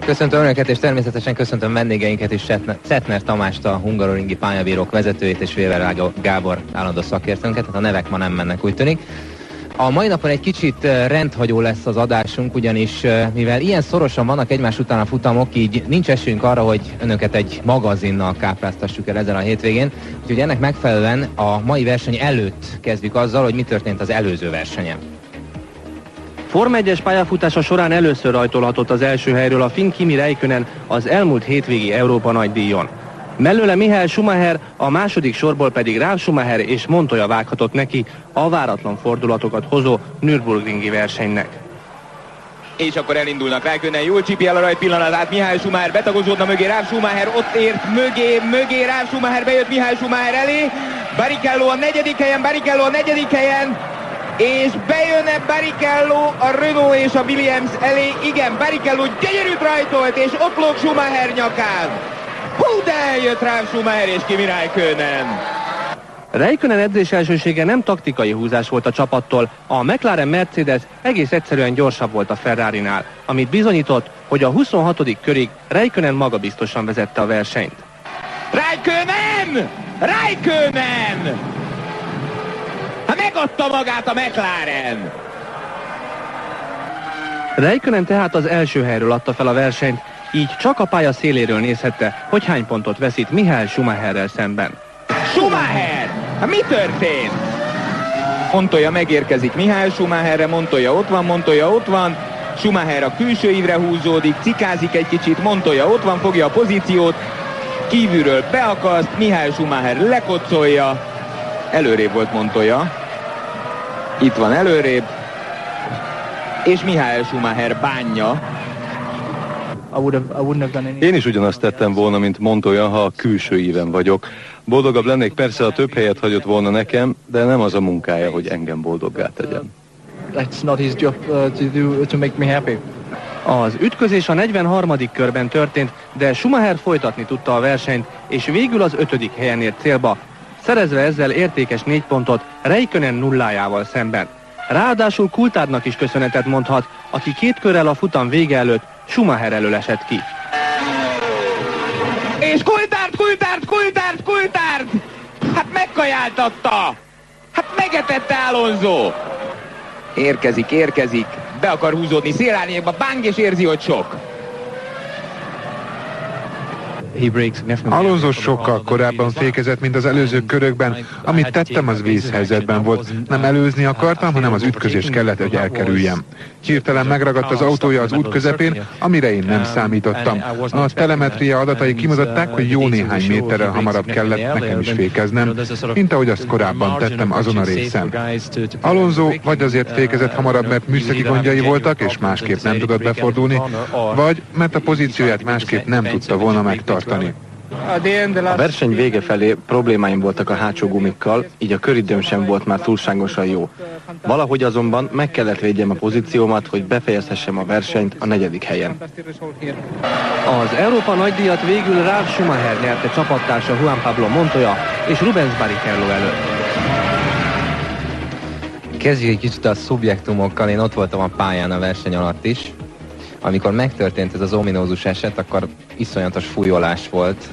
Köszöntöm Önöket, és természetesen köszöntöm vendégeinket is, Szetner Tamást, a hungaroringi pályabírók vezetőjét, és Weber Gábor állandó szakértőnket, tehát a nevek ma nem mennek, úgy tűnik. A mai napon egy kicsit rendhagyó lesz az adásunk, ugyanis mivel ilyen szorosan vannak egymás után a futamok, így nincs esélyünk arra, hogy Önöket egy magazinnal kápráztassuk el ezen a hétvégén. Úgyhogy ennek megfelelően a mai verseny előtt kezdjük azzal, hogy mi történt az előző versenyen. Forma 1-es pályafutása során először rajtolhatott az első helyről a finn Kimi Räikkönen az elmúlt hétvégi Európa nagydíjon. Mellőle Michael Schumacher, a második sorból pedig Ralf Schumacher és Montoya vághatott neki a váratlan fordulatokat hozó Nürburgringi versenynek. És akkor elindulnak Räikkönen, jól csipi el a rajt pillanatát, Michael Schumacher betagozódna mögé, Ralf Schumacher ott ért mögé, Ralf Schumacher bejött Michael Schumacher elé, Barrichello a negyedik helyen, és bejön-e Barrichello a Renault és a Williams elé? Igen, Barrichello gyönyörűt rajtolt, és ott lóg Schumacher nyakán. Hú, de eljött Ralf Schumacher és Kimi Räikkönen. Räikkönen edzés elsősége nem taktikai húzás volt a csapattól, a McLaren Mercedes egész egyszerűen gyorsabb volt a Ferrarinál, amit bizonyított, hogy a 26. körig Räikkönen magabiztosan vezette a versenyt. Räikkönen! Hát megadta magát a McLaren! Räikkönen tehát az első helyről adta fel a versenyt, így csak a pálya széléről nézhette, hogy hány pontot veszít Michael Schumacherrel szemben. Schumacher! Hát mi történt? Montoya megérkezik Michael Schumacherre, Montoya ott van, Schumacher a külső ívre húzódik, cikázik egy kicsit, Montoya ott van, fogja a pozíciót, kívülről beakaszt, Michael Schumacher lekocolja, előrébb volt Montoya, itt van előrébb, és Michael Schumacher bánja. Én is ugyanazt tettem volna, mint Montoya, ha a külső íven vagyok. Boldogabb lennék persze, ha több helyet hagyott volna nekem, de nem az a munkája, hogy engem boldoggá tegyen. Az ütközés a 43. körben történt, de Schumacher folytatni tudta a versenyt, és végül az 5. helyen ért célba, szerezve ezzel értékes 4 pontot Räikkönen nullájával szemben. Ráadásul Coulthardnak is köszönetet mondhat, aki 2 körrel a futam vége előtt Schumacher elől esett ki. És Coulthard! Hát megkajáltatta! Hát megetette Alonso! Érkezik, be akar húzódni szélárnyékba, bang, és érzi, hogy sok. Alonso sokkal korábban fékezett, mint az előző körökben. Amit tettem, az vészhelyzetben volt. Nem előzni akartam, hanem az ütközést kellett, hogy elkerüljem. Hirtelen megragadt az autója az út közepén, amire én nem számítottam. A telemetria adatai kimutatták, hogy jó néhány méterrel hamarabb kellett nekem is fékeznem, mint ahogy azt korábban tettem azon a részen. Alonso vagy azért fékezett hamarabb, mert műszaki gondjai voltak, és másképp nem tudott befordulni, vagy mert a pozícióját másképp nem tudta volna megtartani. A verseny vége felé problémáim voltak a hátsó gumikkal, így a köridőm sem volt már túlságosan jó. Valahogy azonban meg kellett védjem a pozíciómat, hogy befejezhessem a versenyt a 4. helyen. Az Európa nagydíjat végül Ralf Schumacher nyerte csapattársa Juan Pablo Montoya és Rubens Barrichello előtt. Kezdjük egy kicsit a szubjektumokkal, én ott voltam a pályán a verseny alatt is. Amikor megtörtént ez az ominózus eset, akkor iszonyatos fújolás volt.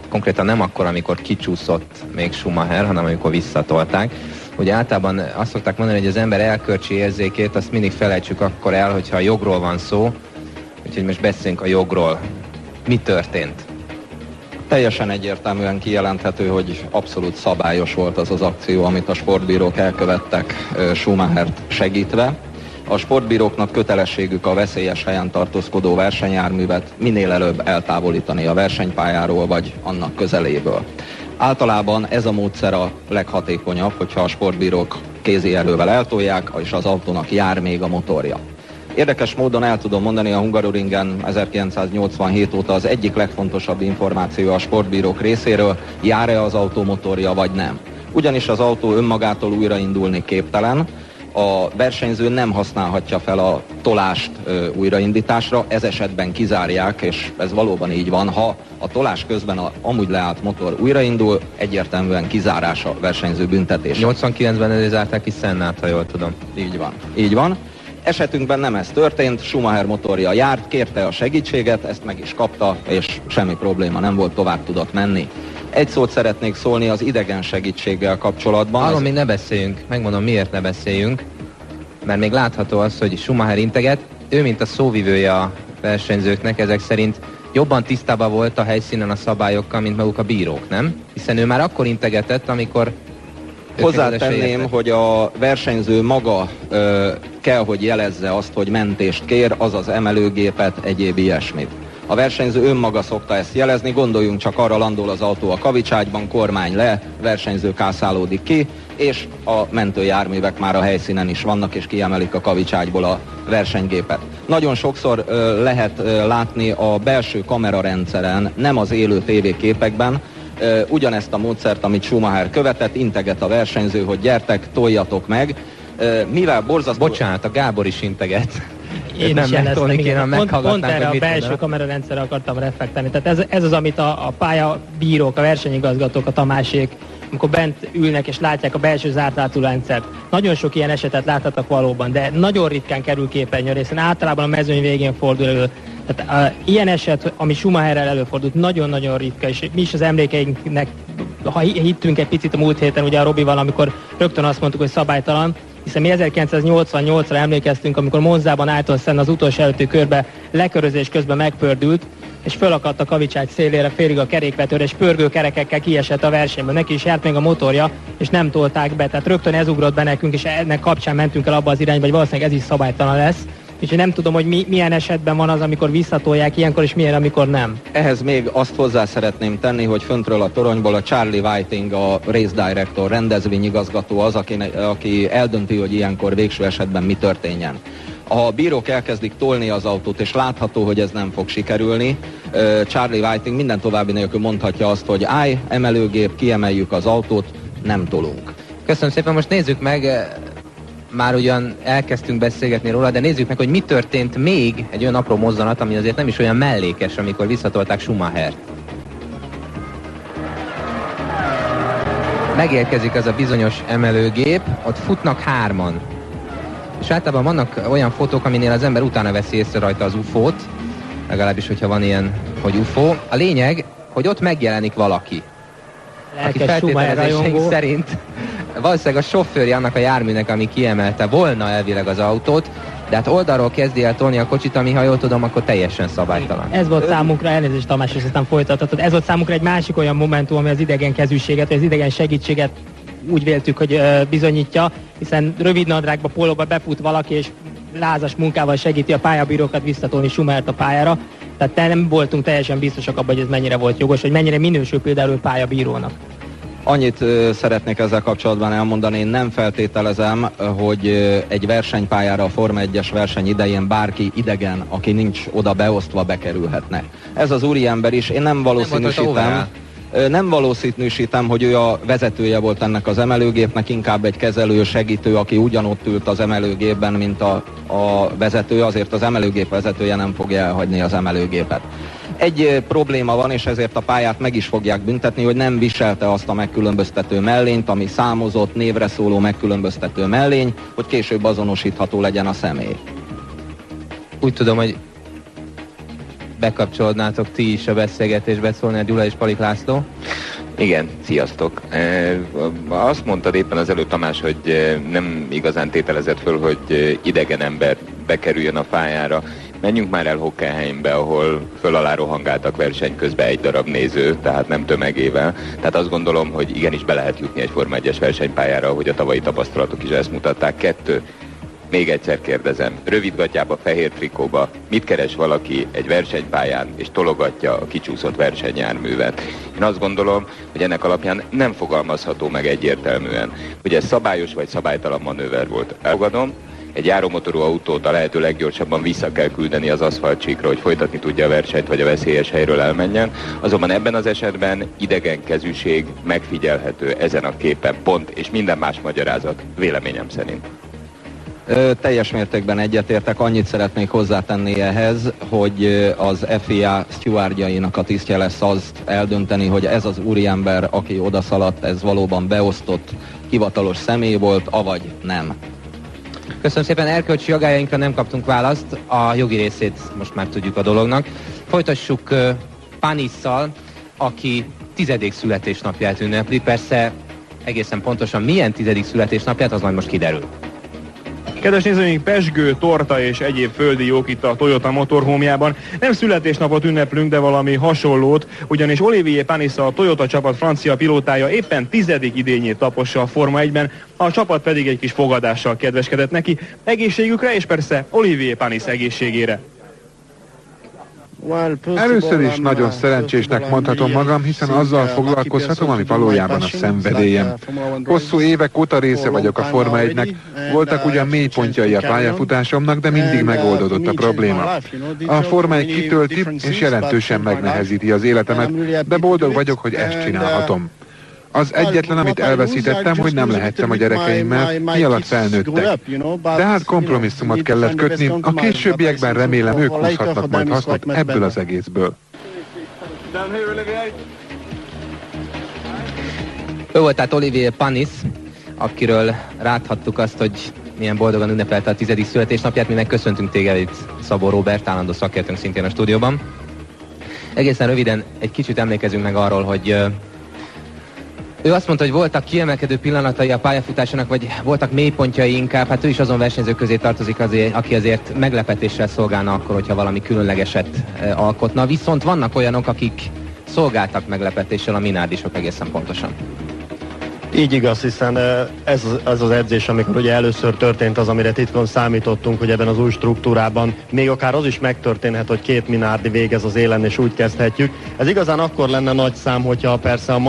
Konkrétan nem akkor, amikor kicsúszott még Schumacher, hanem amikor visszatolták. Ugye általában azt szokták mondani, hogy az ember elkölcsi érzékét, azt mindig felejtsük akkor el, hogyha a jogról van szó. Úgyhogy most beszéljünk a jogról. Mi történt? Teljesen egyértelműen kijelenthető, hogy abszolút szabályos volt az az akció, amit a sportbírók elkövettek Schumachert segítve. A sportbíróknak kötelességük a veszélyes helyen tartózkodó versenyjárművet minél előbb eltávolítani a versenypályáról vagy annak közeléből. Általában ez a módszer a leghatékonyabb, hogyha a sportbírók kézi erővel eltolják, és az autónak jár még a motorja. Érdekes módon el tudom mondani, a Hungaroringen 1987 óta az egyik legfontosabb információ a sportbírók részéről, jár-e az autó motorja vagy nem. Ugyanis az autó önmagától újraindulni képtelen, a versenyző nem használhatja fel a tolást újraindításra, ez esetben kizárják, és ez valóban így van. Ha a tolás közben a amúgy leállt motor újraindul, egyértelműen kizárás a versenyző büntetés. 89-ben zárták ki Sennát, ha jól tudom. Így van. Esetünkben nem ez történt, Schumacher motorja járt, kérte a segítséget, ezt meg is kapta, és semmi probléma nem volt, tovább tudott menni. Egy szót szeretnék szólni az idegen segítséggel kapcsolatban. Arról még ne beszéljünk, megmondom miért ne beszéljünk, mert még látható az, hogy Schumacher integet, ő mint a szóvivője a versenyzőknek ezek szerint jobban tisztában volt a helyszínen a szabályokkal, mint maguk a bírók, nem? Hiszen ő már akkor integetett, amikor... Hozzátenném, hogy a versenyző maga kell, hogy jelezze azt, hogy mentést kér, azaz emelőgépet, egyéb ilyesmit. A versenyző önmaga szokta ezt jelezni, gondoljunk csak arra, landol az autó a kavicságyban, kormány le, versenyző kászálódik ki, és a mentőjárművek már a helyszínen is vannak, és kiemelik a kavicságyból a versenygépet. Nagyon sokszor lehet látni a belső kamerarendszeren, nem az élő tévéképekben, ugyanezt a módszert, amit Schumacher követett, integet a versenyző, hogy gyertek, toljatok meg, mivel borzasztó... Bocsánat, a Gábor is integet. Én is jeleztem, igen. Pont erre a belső kamerarendszerre akartam reflektálni. Tehát ez az, amit a pályabírók, a versenyigazgatók, a Tamásék, amikor bent ülnek és látják a belső zártlátórendszert. Nagyon sok ilyen esetet láthatok valóban, de nagyon ritkán kerül képernyőre, hiszen általában a mezőny végén fordul elő. Tehát ilyen eset, ami Schumacherrel előfordult, nagyon-nagyon ritka, és mi is az emlékeinknek, ha hittünk egy picit a múlt héten, ugye a Robival, amikor rögtön azt mondtuk, hogy szabálytalan, hiszen mi 1988-ra emlékeztünk, amikor Monzában Ayrton az utolsó előtti körbe lekörözés közben megpördült, és fölakadt a kavicságy szélére félig a kerékvetőre, és pörgő kerekekkel kiesett a versenyben. Neki is járt még a motorja, és nem tolták be. Tehát rögtön ez ugrott be nekünk, és ennek kapcsán mentünk el abba az irányba, hogy valószínűleg ez is szabálytalan lesz. Úgyhogy nem tudom, hogy milyen esetben van az, amikor visszatolják ilyenkor, és milyen, amikor nem. Ehhez még azt hozzá szeretném tenni, hogy föntről a toronyból a Charlie Whiting, a race director, rendezvényigazgató az, aki eldönti, hogy ilyenkor végső esetben mi történjen. A bírók elkezdik tolni az autót, és látható, hogy ez nem fog sikerülni. Charlie Whiting minden további nélkül mondhatja azt, hogy állj, emelőgép, kiemeljük az autót, nem tolunk. Köszönöm szépen, most nézzük meg, már ugyan elkezdtünk beszélgetni róla, de nézzük meg, hogy mi történt még egy olyan apró mozzanat, ami azért nem is olyan mellékes, amikor visszatolták Schumachert. Megérkezik az a bizonyos emelőgép, ott futnak hárman. És általában vannak olyan fotók, aminél az ember utána veszi észre rajta az UFO-t, legalábbis, hogyha van ilyen, hogy UFO. A lényeg, hogy ott megjelenik valaki, aki feltételezéseink szerint valószínűleg a sofőrje annak a járműnek, ami kiemelte volna elvileg az autót, de hát oldalról kezdi el tolni a kocsit, ami, ha jól tudom, akkor teljesen szabálytalan. Ez volt számunkra, elnézést Tamás, és aztán folytathatod, ez volt számunkra egy másik olyan momentum, ami az idegen kezűséget, vagy az idegen segítséget úgy véltük, hogy bizonyítja, hiszen rövid nadrágba, pólóba befut valaki, és lázas munkával segíti a pályabírókat visszatolni Schumachert a pályára. Tehát nem voltunk teljesen biztosak abban, hogy ez mennyire volt jogos, hogy mennyire minősül például pályabírónak. Annyit szeretnék ezzel kapcsolatban elmondani, én nem feltételezem, hogy egy versenypályára a Forma 1-es verseny idején bárki idegen, aki nincs oda beosztva, bekerülhetne. Ez az úriember is, én nem valószínűsítem, hogy ő a vezetője volt ennek az emelőgépnek, inkább egy kezelő, segítő, aki ugyanott ült az emelőgépben, mint a vezető, azért az emelőgép vezetője nem fogja elhagyni az emelőgépet. Egy probléma van, és ezért a pályát meg is fogják büntetni, hogy nem viselte azt a megkülönböztető mellényt, ami számozott, névre szóló megkülönböztető mellény, hogy később azonosítható legyen a személy. Úgy tudom, hogy bekapcsolódnátok ti is a beszélgetésbe, szólni a Gyula és Palik László. Igen, sziasztok. Azt mondtad éppen az előbb, Tamás, hogy nem igazán tételezett föl, hogy idegen ember bekerüljön a pályára. Menjünk már el Hockenheimbe, ahol föl alá rohangáltak verseny közben egy darab néző, tehát nem tömegével. Tehát azt gondolom, hogy igenis be lehet jutni egy Forma 1-es versenypályára, ahogy a tavalyi tapasztalatok is ezt mutatták. 2. Még egyszer kérdezem, rövidgatjába, fehér trikóba, mit keres valaki egy versenypályán, és tologatja a kicsúszott versenyjárművet? Én azt gondolom, hogy ennek alapján nem fogalmazható meg egyértelműen, hogy ez szabályos vagy szabálytalan manőver volt. Elfogadom, egy járómotorú autót a lehető leggyorsabban vissza kell küldeni az aszfaltcsíkra, hogy folytatni tudja a versenyt, vagy a veszélyes helyről elmenjen. Azonban ebben az esetben idegen kezűség megfigyelhető ezen a képen, pont, és minden más magyarázat véleményem szerint. Teljes mértékben egyetértek, annyit szeretnék hozzátenni ehhez, hogy az FIA stewardjainak a tisztje lesz azt eldönteni, hogy ez az úriember, aki odaszaladt, ez valóban beosztott hivatalos személy volt, avagy nem. Köszönöm szépen, erkölcsi aggályainkra nem kaptunk választ, a jogi részét most már tudjuk a dolognak. Folytassuk Panisszal, aki 10. születésnapját ünnepli. Persze egészen pontosan milyen 10. születésnapját, az majd most kiderül. Kedves nézőink, pezsgő, torta és egyéb földi jók itt a Toyota Motorhome-jában. Nem születésnapot ünneplünk, de valami hasonlót, ugyanis Olivier Panis, a Toyota csapat francia pilótája éppen 10. idényét tapossa a Forma 1-ben, a csapat pedig egy kis fogadással kedveskedett neki, egészségükre és persze Olivier Panis egészségére. Először is nagyon szerencsésnek mondhatom magam, hiszen azzal foglalkozhatom, ami valójában a szenvedélyem. Hosszú évek óta része vagyok a Forma 1-nek, voltak ugyan mélypontjai a pályafutásomnak, de mindig megoldódott a probléma. A Forma 1 kitölti és jelentősen megnehezíti az életemet, de boldog vagyok, hogy ezt csinálhatom. Az egyetlen, amit elveszítettem, hogy nem lehettem a gyerekeimmel, mi alatt felnőttek. De hát kompromisszumot kellett kötni, a későbbiekben remélem ők húzhatnak majd hasznot ebből az egészből. Ő volt tehát Olivier Panis, akiről ráthattuk azt, hogy milyen boldogan ünnepelte a 10. születésnapját. Mi megköszöntünk téged itt, Szabó Róbert, állandó szakértőnk szintén a stúdióban. Egészen röviden egy kicsit emlékezünk meg arról, hogy ő azt mondta, hogy voltak kiemelkedő pillanatai a pályafutásának, vagy voltak mélypontjai inkább. Hát ő is azon versenyzők közé tartozik, aki azért meglepetéssel szolgálna akkor, hogyha valami különlegeset alkotna. Viszont vannak olyanok, akik szolgáltak meglepetéssel, a Minardisok egészen pontosan. Így igaz, hiszen ez az edzés, amikor ugye először történt az, amire titkon számítottunk, hogy ebben az új struktúrában még akár az is megtörténhet, hogy 2 Minardi végez az élen, és úgy kezdhetjük. Ez igazán akkor lenne nagy szám, hogyha persze a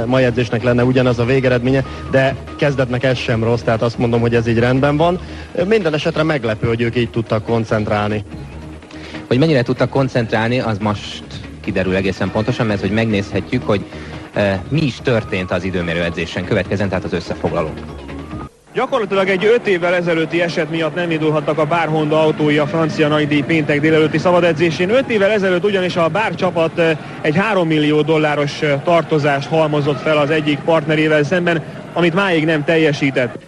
mai edzésnek lenne ugyanaz a végeredménye, de kezdetnek ez sem rossz, tehát azt mondom, hogy ez így rendben van. Minden esetre meglepő, hogy ők így tudtak koncentrálni. Hogy mennyire tudtak koncentrálni, az most kiderül egészen pontosan, mert hogy megnézhetjük, hogy mi is történt az időmérő edzésen. Következzen tehát az összefoglaló. Gyakorlatilag egy 5 évvel ezelőtti eset miatt nem indulhattak a Bár Honda autói a francia nagydíj péntek délelőtti szabadedzésén. 5 évvel ezelőtt ugyanis a Bár csapat egy $3 millió tartozást halmozott fel az egyik partnerével szemben, amit máig nem teljesített.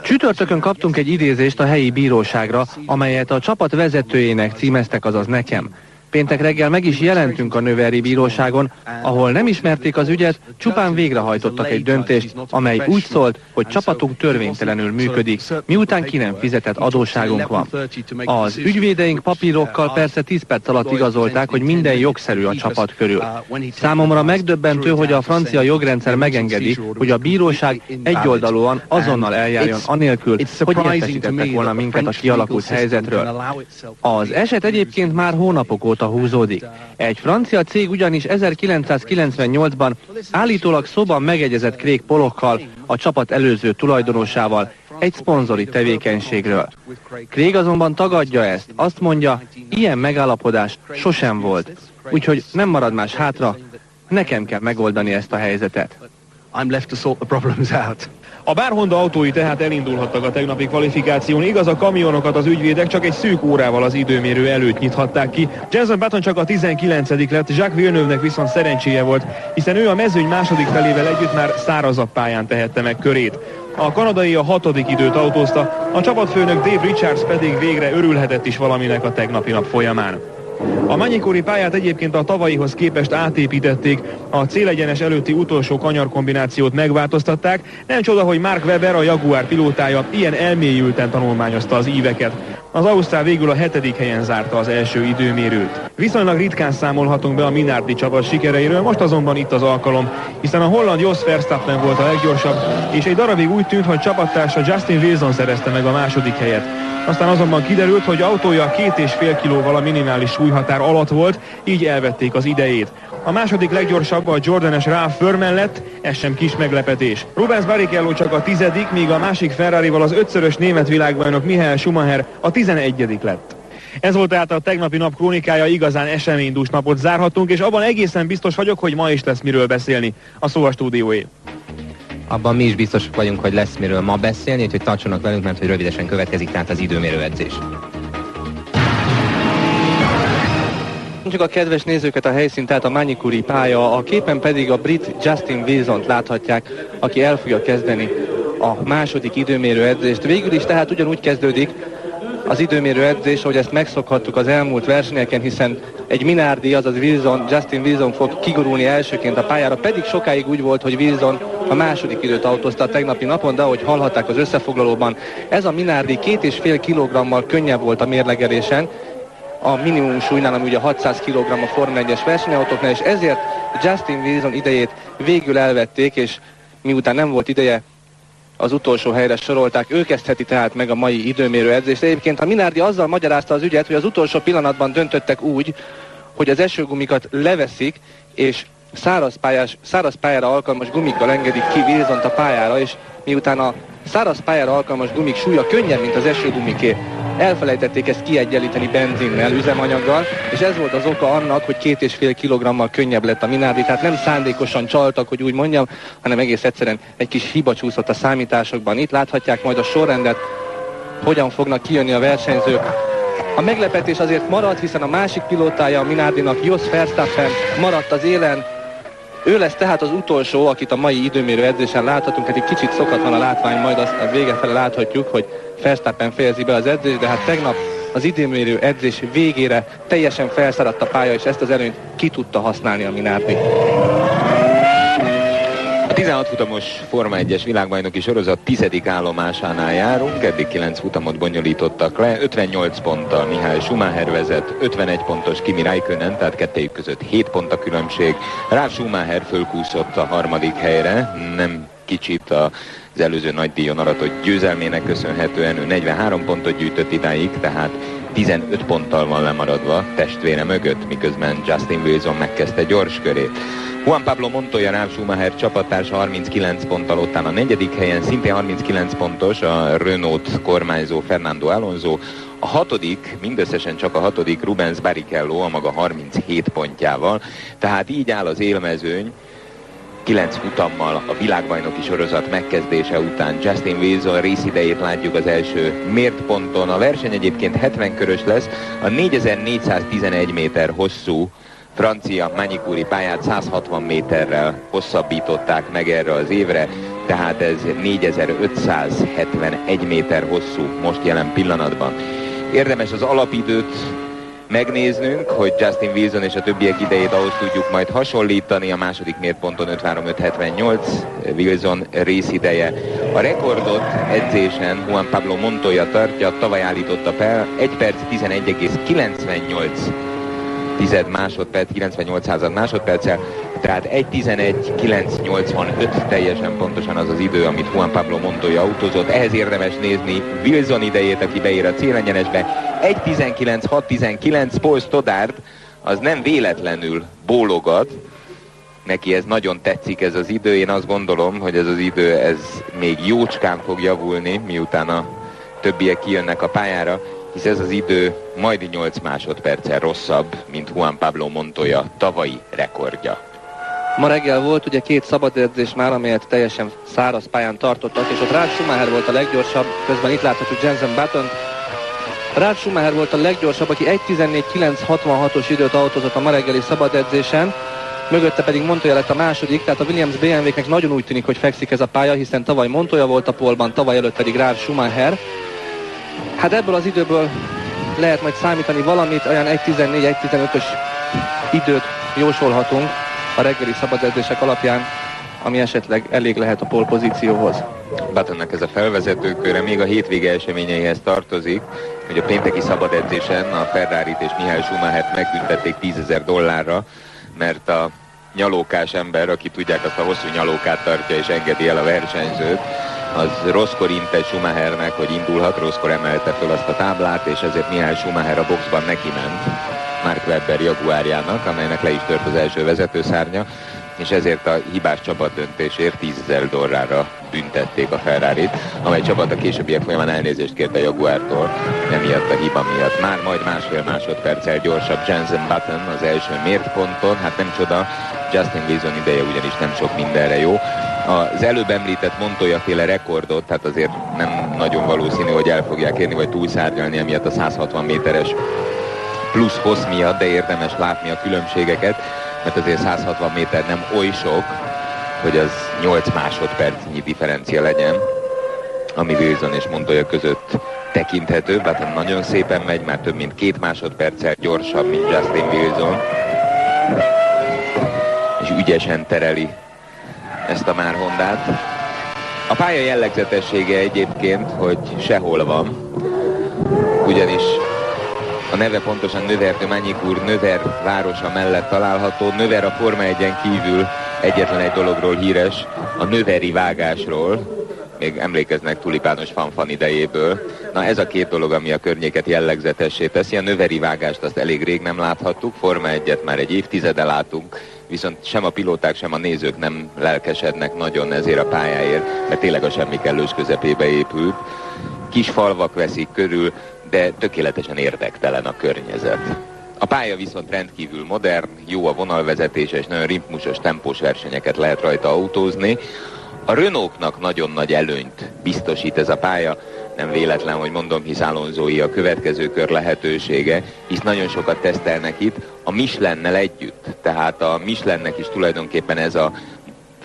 Csütörtökön kaptunk egy idézést a helyi bíróságra, amelyet a csapat vezetőjének címeztek, azaz nekem. Péntek reggel meg is jelentünk a nőveri bíróságon, ahol nem ismerték az ügyet, csupán végrehajtottak egy döntést, amely úgy szólt, hogy csapatunk törvénytelenül működik, miután ki nem fizetett adósságunk van. Az ügyvédeink papírokkal persze 10 perc alatt igazolták, hogy minden jogszerű a csapat körül. Számomra megdöbbentő, hogy a francia jogrendszer megengedi, hogy a bíróság egyoldalúan azonnal eljárjon anélkül, hogy értesítettek volna minket a kialakult helyzetről. Az eset egyébként már hónapok óta húzódik. Egy francia cég ugyanis 1998-ban állítólag szóban megegyezett Craig Pollockkal, a csapat előző tulajdonosával, egy szponzori tevékenységről. Craig azonban tagadja ezt, azt mondja, ilyen megállapodás sosem volt. Úgyhogy nem marad más hátra, nekem kell megoldani ezt a helyzetet. A Bár Honda autói tehát elindulhattak a tegnapi kvalifikáción, igaz, a kamionokat az ügyvédek csak egy szűk órával az időmérő előtt nyithatták ki. Jenson Button csak a 19. lett, Jacques Villeneuve-nek viszont szerencséje volt, hiszen ő a mezőny második felével együtt már szárazabb pályán tehette meg körét. A kanadai a 6. időt autózta, a csapatfőnök Dave Richards pedig végre örülhetett is valaminek a tegnapi nap folyamán. A Magny-Cours pályát egyébként a tavalyihoz képest átépítették, a célegyenes előtti utolsó kanyarkombinációt megváltoztatták, nem csoda, hogy Mark Webber, a Jaguar pilótája ilyen elmélyülten tanulmányozta az íveket. Az ausztrál végül a 7. helyen zárta az első időmérőt. Viszonylag ritkán számolhatunk be a Minardi csapat sikereiről, most azonban itt az alkalom, hiszen a holland Jos Verstappen volt a leggyorsabb, és egy darabig úgy tűnt, hogy csapattársa Justin Wilson szerezte meg a második helyet. Aztán azonban kiderült, hogy autója 2,5 kilóval a minimális súlyhatár alatt volt, így elvették az idejét. A második leggyorsabb a Jordanes Ralph Furman lett, ez sem kis meglepetés. Rubens Barrichello csak a 10., míg a másik Ferrarival az 5-szörös német világbajnok Michael Schumacher a 11. lett. Ez volt tehát a tegnapi nap krónikája, igazán eseménydús napot zárhatunk, és abban egészen biztos vagyok, hogy ma is lesz miről beszélni. A szó a stúdióé. Abban mi is biztosak vagyunk, hogy lesz miről ma beszélni, úgyhogy tartsanak velünk, mert hogy rövidesen következik tehát az időmérő edzés. Csak a kedves nézőket a helyszín, tehát a Magny-Cours pálya, a képen pedig a brit Justin Wilsont láthatják, aki el fogja kezdeni a második időmérő edzést. Végül is tehát ugyanúgy kezdődik az időmérő edzés, ahogy ezt megszokhattuk az elmúlt versenyeken, hiszen egy Minardi, azaz Justin Wilson fog kigurulni elsőként a pályára, pedig sokáig úgy volt, hogy Wilson a második időt autózta a tegnapi napon, de ahogy hallhatták az összefoglalóban, ez a Minardi 2,5 kilogrammal könnyebb volt a mérlegelésen, a minimum súlynál, ami ugye 600 kg a Forma 1-es versenyautóknál, és ezért Justin Wilson idejét végül elvették, és miután nem volt ideje, az utolsó helyre sorolták, ő kezdheti tehát meg a mai időmérő edzést. Egyébként a Minardi azzal magyarázta az ügyet, hogy az utolsó pillanatban döntöttek úgy, hogy az esőgumikat leveszik, és száraz pályára alkalmas gumikkal engedik ki Wilsont a pályára, és miután a száraz pályára alkalmas gumik súlya könnyebb, mint az esőgumiké, elfelejtették ezt kiegyenlíteni benzinnel, üzemanyaggal, és ez volt az oka annak, hogy 2,5 kilogrammal könnyebb lett a Minardi, tehát nem szándékosan csaltak, hogy úgy mondjam, hanem egész egyszerűen egy kis hiba csúszott a számításokban. Itt láthatják majd a sorrendet, hogyan fognak kijönni a versenyzők. A meglepetés azért maradt, hiszen a másik pilótája a Minardinak, Jos Verstappen maradt az élen. Ő lesz tehát az utolsó, akit a mai időmérő edzésen láthatunk, hát egy kicsit szokatlan a látvány, majd azt a vége fele láthatjuk, hogy Verstappen fejezi be az edzést, de hát tegnap az időmérő edzés végére teljesen felszaradt a pálya, és ezt az előnyt ki tudta használni a Minardi. A 16 futamos Forma 1-es világbajnoki sorozat 10. állomásánál járunk, eddig 9 futamot bonyolítottak le, 58 ponttal Michael Schumacher vezet, 51 pontos Kimi Räikkönen, tehát kettejük között 7 pont a különbség. Ralf Schumacher fölkúszott a harmadik helyre, nem kicsit az előző nagydíjon aratott győzelmének köszönhetően, ő 43 pontot gyűjtött idáig, tehát 15 ponttal van lemaradva testvére mögött, miközben Justin Wilson megkezdte gyors körét. Juan Pablo Montoya, Ralf Schumacher csapattársa 39 ponttal, ottán a negyedik helyen, szintén 39 pontos a Renault kormányzó Fernando Alonso. A hatodik, mindösszesen csak a hatodik Rubens Barrichello a maga 37 pontjával, tehát így áll az élmezőny. 9 futammal a világbajnoki sorozat megkezdése után Justin Wilson részidejét látjuk az első mért ponton. A verseny egyébként 70 körös lesz, a 4411 méter hosszú francia Manicuri pályát 160 méterrel hosszabbították meg erre az évre, tehát ez 4571 méter hosszú most jelen pillanatban. Érdemes az alapidőt megnéznünk, hogy Justin Wilson és a többiek idejét ahhoz tudjuk majd hasonlítani. A második mértponton 53.578 Wilson részideje. A rekordot edzésen Juan Pablo Montoya tartja, tavaly állította fel 1 perc 11,98 másodperc, 98 másodperccel, tehát 1:11.985 teljesen pontosan az az idő, amit Juan Pablo Montoya autózott. Ehhez érdemes nézni Wilson idejét, aki beér a célegyenesbe. 1:19.619. Paul Stoddard az nem véletlenül bólogat, neki ez nagyon tetszik ez az idő. Én azt gondolom, hogy ez az idő ez még jócskán fog javulni, miután a többiek kijönnek a pályára, hisz ez az idő majd 8 másodperccel rosszabb, mint Juan Pablo Montoya tavalyi rekordja. Ma reggel volt ugye 2 szabad edzés már, amelyet teljesen száraz pályán tartottak, és ott Ralf Schumacher volt a leggyorsabb, közben itt láthatjuk Jenson Button. Ralf Schumacher volt a leggyorsabb, aki 1:14.966-os időt autózott a ma reggeli szabad edzésen, mögötte pedig Montoya lett a második, tehát a Williams BMW-knek nagyon úgy tűnik, hogy fekszik ez a pálya, hiszen tavaly Montoya volt a pólban, tavaly előtt pedig Ralf Schumacher. Hát ebből az időből lehet majd számítani valamit, olyan 1:14-1:15-ös időt jósolhatunk a reggeli szabadedzések alapján, ami esetleg elég lehet a pole pozícióhoz. Buttonnak ez a felvezetőköre még a hétvége eseményeihez tartozik, hogy a pénteki szabadedzésen a Ferrarit és Michael Schumachert megbüntették $10,000, mert a nyalókás ember, aki tudják azt a hosszú nyalókát tartja és engedi el a versenyzőt, az rosszkor intett Schumachernek, hogy indulhat, rosszkor emelte föl azt a táblát, és ezért Michael Schumacher a boxban neki ment Mark Webber Jaguarjának, amelynek le is tört az első vezetőszárnya, és ezért a hibás csapatdöntésért $10,000 büntették a Ferrarit, amely csapat a későbbiek folyamán elnézést kért a Jaguartól, emiatt a hiba miatt. Már majd 1,5 másodperccel gyorsabb Jenson Button az első mért ponton, hát nem csoda, Justin Wilson ideje ugyanis nem sok mindenre jó. Az előbb említett Montoya-féle rekordot, tehát azért nem nagyon valószínű, hogy el fogják érni, vagy túlszárnyalni emiatt a 160 méteres plusz hossz miatt, de érdemes látni a különbségeket, mert azért 160 méter nem oly sok, hogy az 8 másodpercnyi differencia legyen. ami Wilson és Montoya között tekinthető. Button nagyon szépen megy, már több mint 2 másodperccel gyorsabb, mint Justin Wilson. És ügyesen tereli ezt a már Hondát. A pálya jellegzetessége egyébként, hogy sehol van, ugyanis a neve pontosan Nevers-de-Magny-Cours, Nevers városa mellett található. Nevers a Forma 1-en kívül egyetlen egy dologról híres, a növeri vágásról. Még emlékeznek tulipános fanfan idejéből. Na ez a 2 dolog, ami a környéket jellegzetessé teszi. A növeri vágást azt elég rég nem láthattuk, Forma 1-et már egy évtizede látunk, viszont sem a pilóták, sem a nézők nem lelkesednek nagyon ezért a pályáért, mert tényleg a semmi kellős közepébe épült. Kis falvak veszik körül, de tökéletesen érdektelen a környezet. A pálya viszont rendkívül modern, jó a vonalvezetése, és nagyon ritmusos, tempós versenyeket lehet rajta autózni. A Renault-nak nagyon nagy előnyt biztosít ez a pálya, nem véletlen, hogy mondom, hisz Alonsói a következő kör lehetősége, hisz nagyon sokat tesztelnek itt a Michelin-nel együtt. Tehát a Michelinnek is tulajdonképpen ez a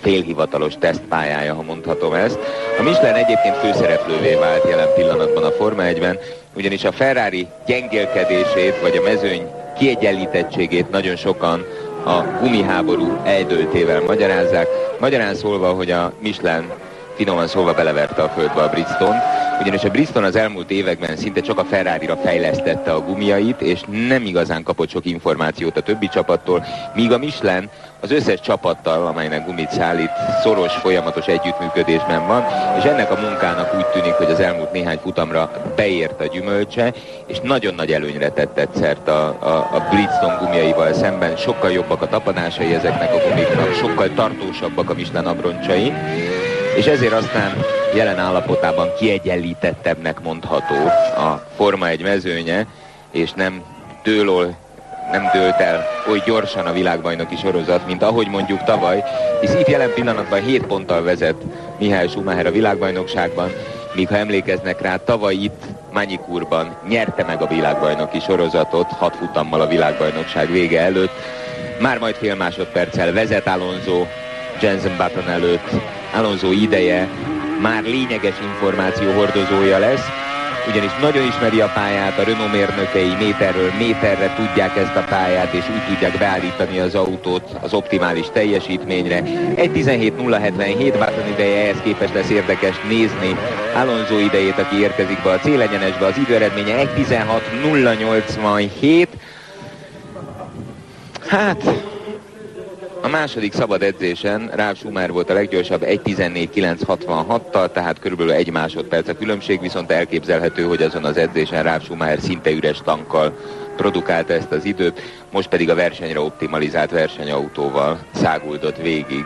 félhivatalos tesztpályája, ha mondhatom ezt. A Michelin egyébként főszereplővé vált jelen pillanatban a Forma 1-ben, ugyanis a Ferrari gyengélkedését, vagy a mezőny kiegyenlítettségét nagyon sokan a gumiháború eldőltével magyarázzák. Magyarán szólva, hogy a Michelin finoman szólva beleverte a földbe a Bridgestone-t, ugyanis a Bridgestone az elmúlt években szinte csak a Ferrarira fejlesztette a gumiait, és nem igazán kapott sok információt a többi csapattól, míg a Michelin az összes csapattal, amelynek gumit szállít, szoros, folyamatos együttműködésben van, és ennek a munkának úgy tűnik, hogy az elmúlt néhány futamra beért a gyümölcse, és nagyon nagy előnyre tett szert a Bridgestone gumiaival szemben. Sokkal jobbak a tapadásai ezeknek a gumiknak, sokkal tartósabbak a Michelin abroncsai, és ezért aztán jelen állapotában kiegyenlítettebbnek mondható a Forma 1 mezőnye, és nem dőlt el oly gyorsan a világbajnoki sorozat, mint ahogy mondjuk tavaly, hisz itt jelen pillanatban 7 ponttal vezet Michael Schumacher a világbajnokságban, míg ha emlékeznek rá, tavaly itt Magny-Coursban nyerte meg a világbajnoki sorozatot 6 futammal a világbajnokság vége előtt. Már majd fél másodperccel vezet Alonso Jenson Button előtt. Alonso ideje már lényeges információ hordozója lesz, ugyanis nagyon ismeri a pályát, a Renault mérnökei méterről méterre tudják ezt a pályát, és úgy tudják beállítani az autót az optimális teljesítményre. 1.17.077 Button ideje, ehhez képest lesz érdekes nézni Alonso idejét, aki érkezik be a célegyenesbe, az időeredménye 1.16.087. Hát a második szabad edzésen Ralf Schumacher volt a leggyorsabb 1.14.966-tal, tehát körülbelül 1 másodperc a különbség, viszont elképzelhető, hogy azon az edzésen Ralf Schumacher szinte üres tankkal produkálta ezt az időt, most pedig a versenyre optimalizált versenyautóval száguldott végig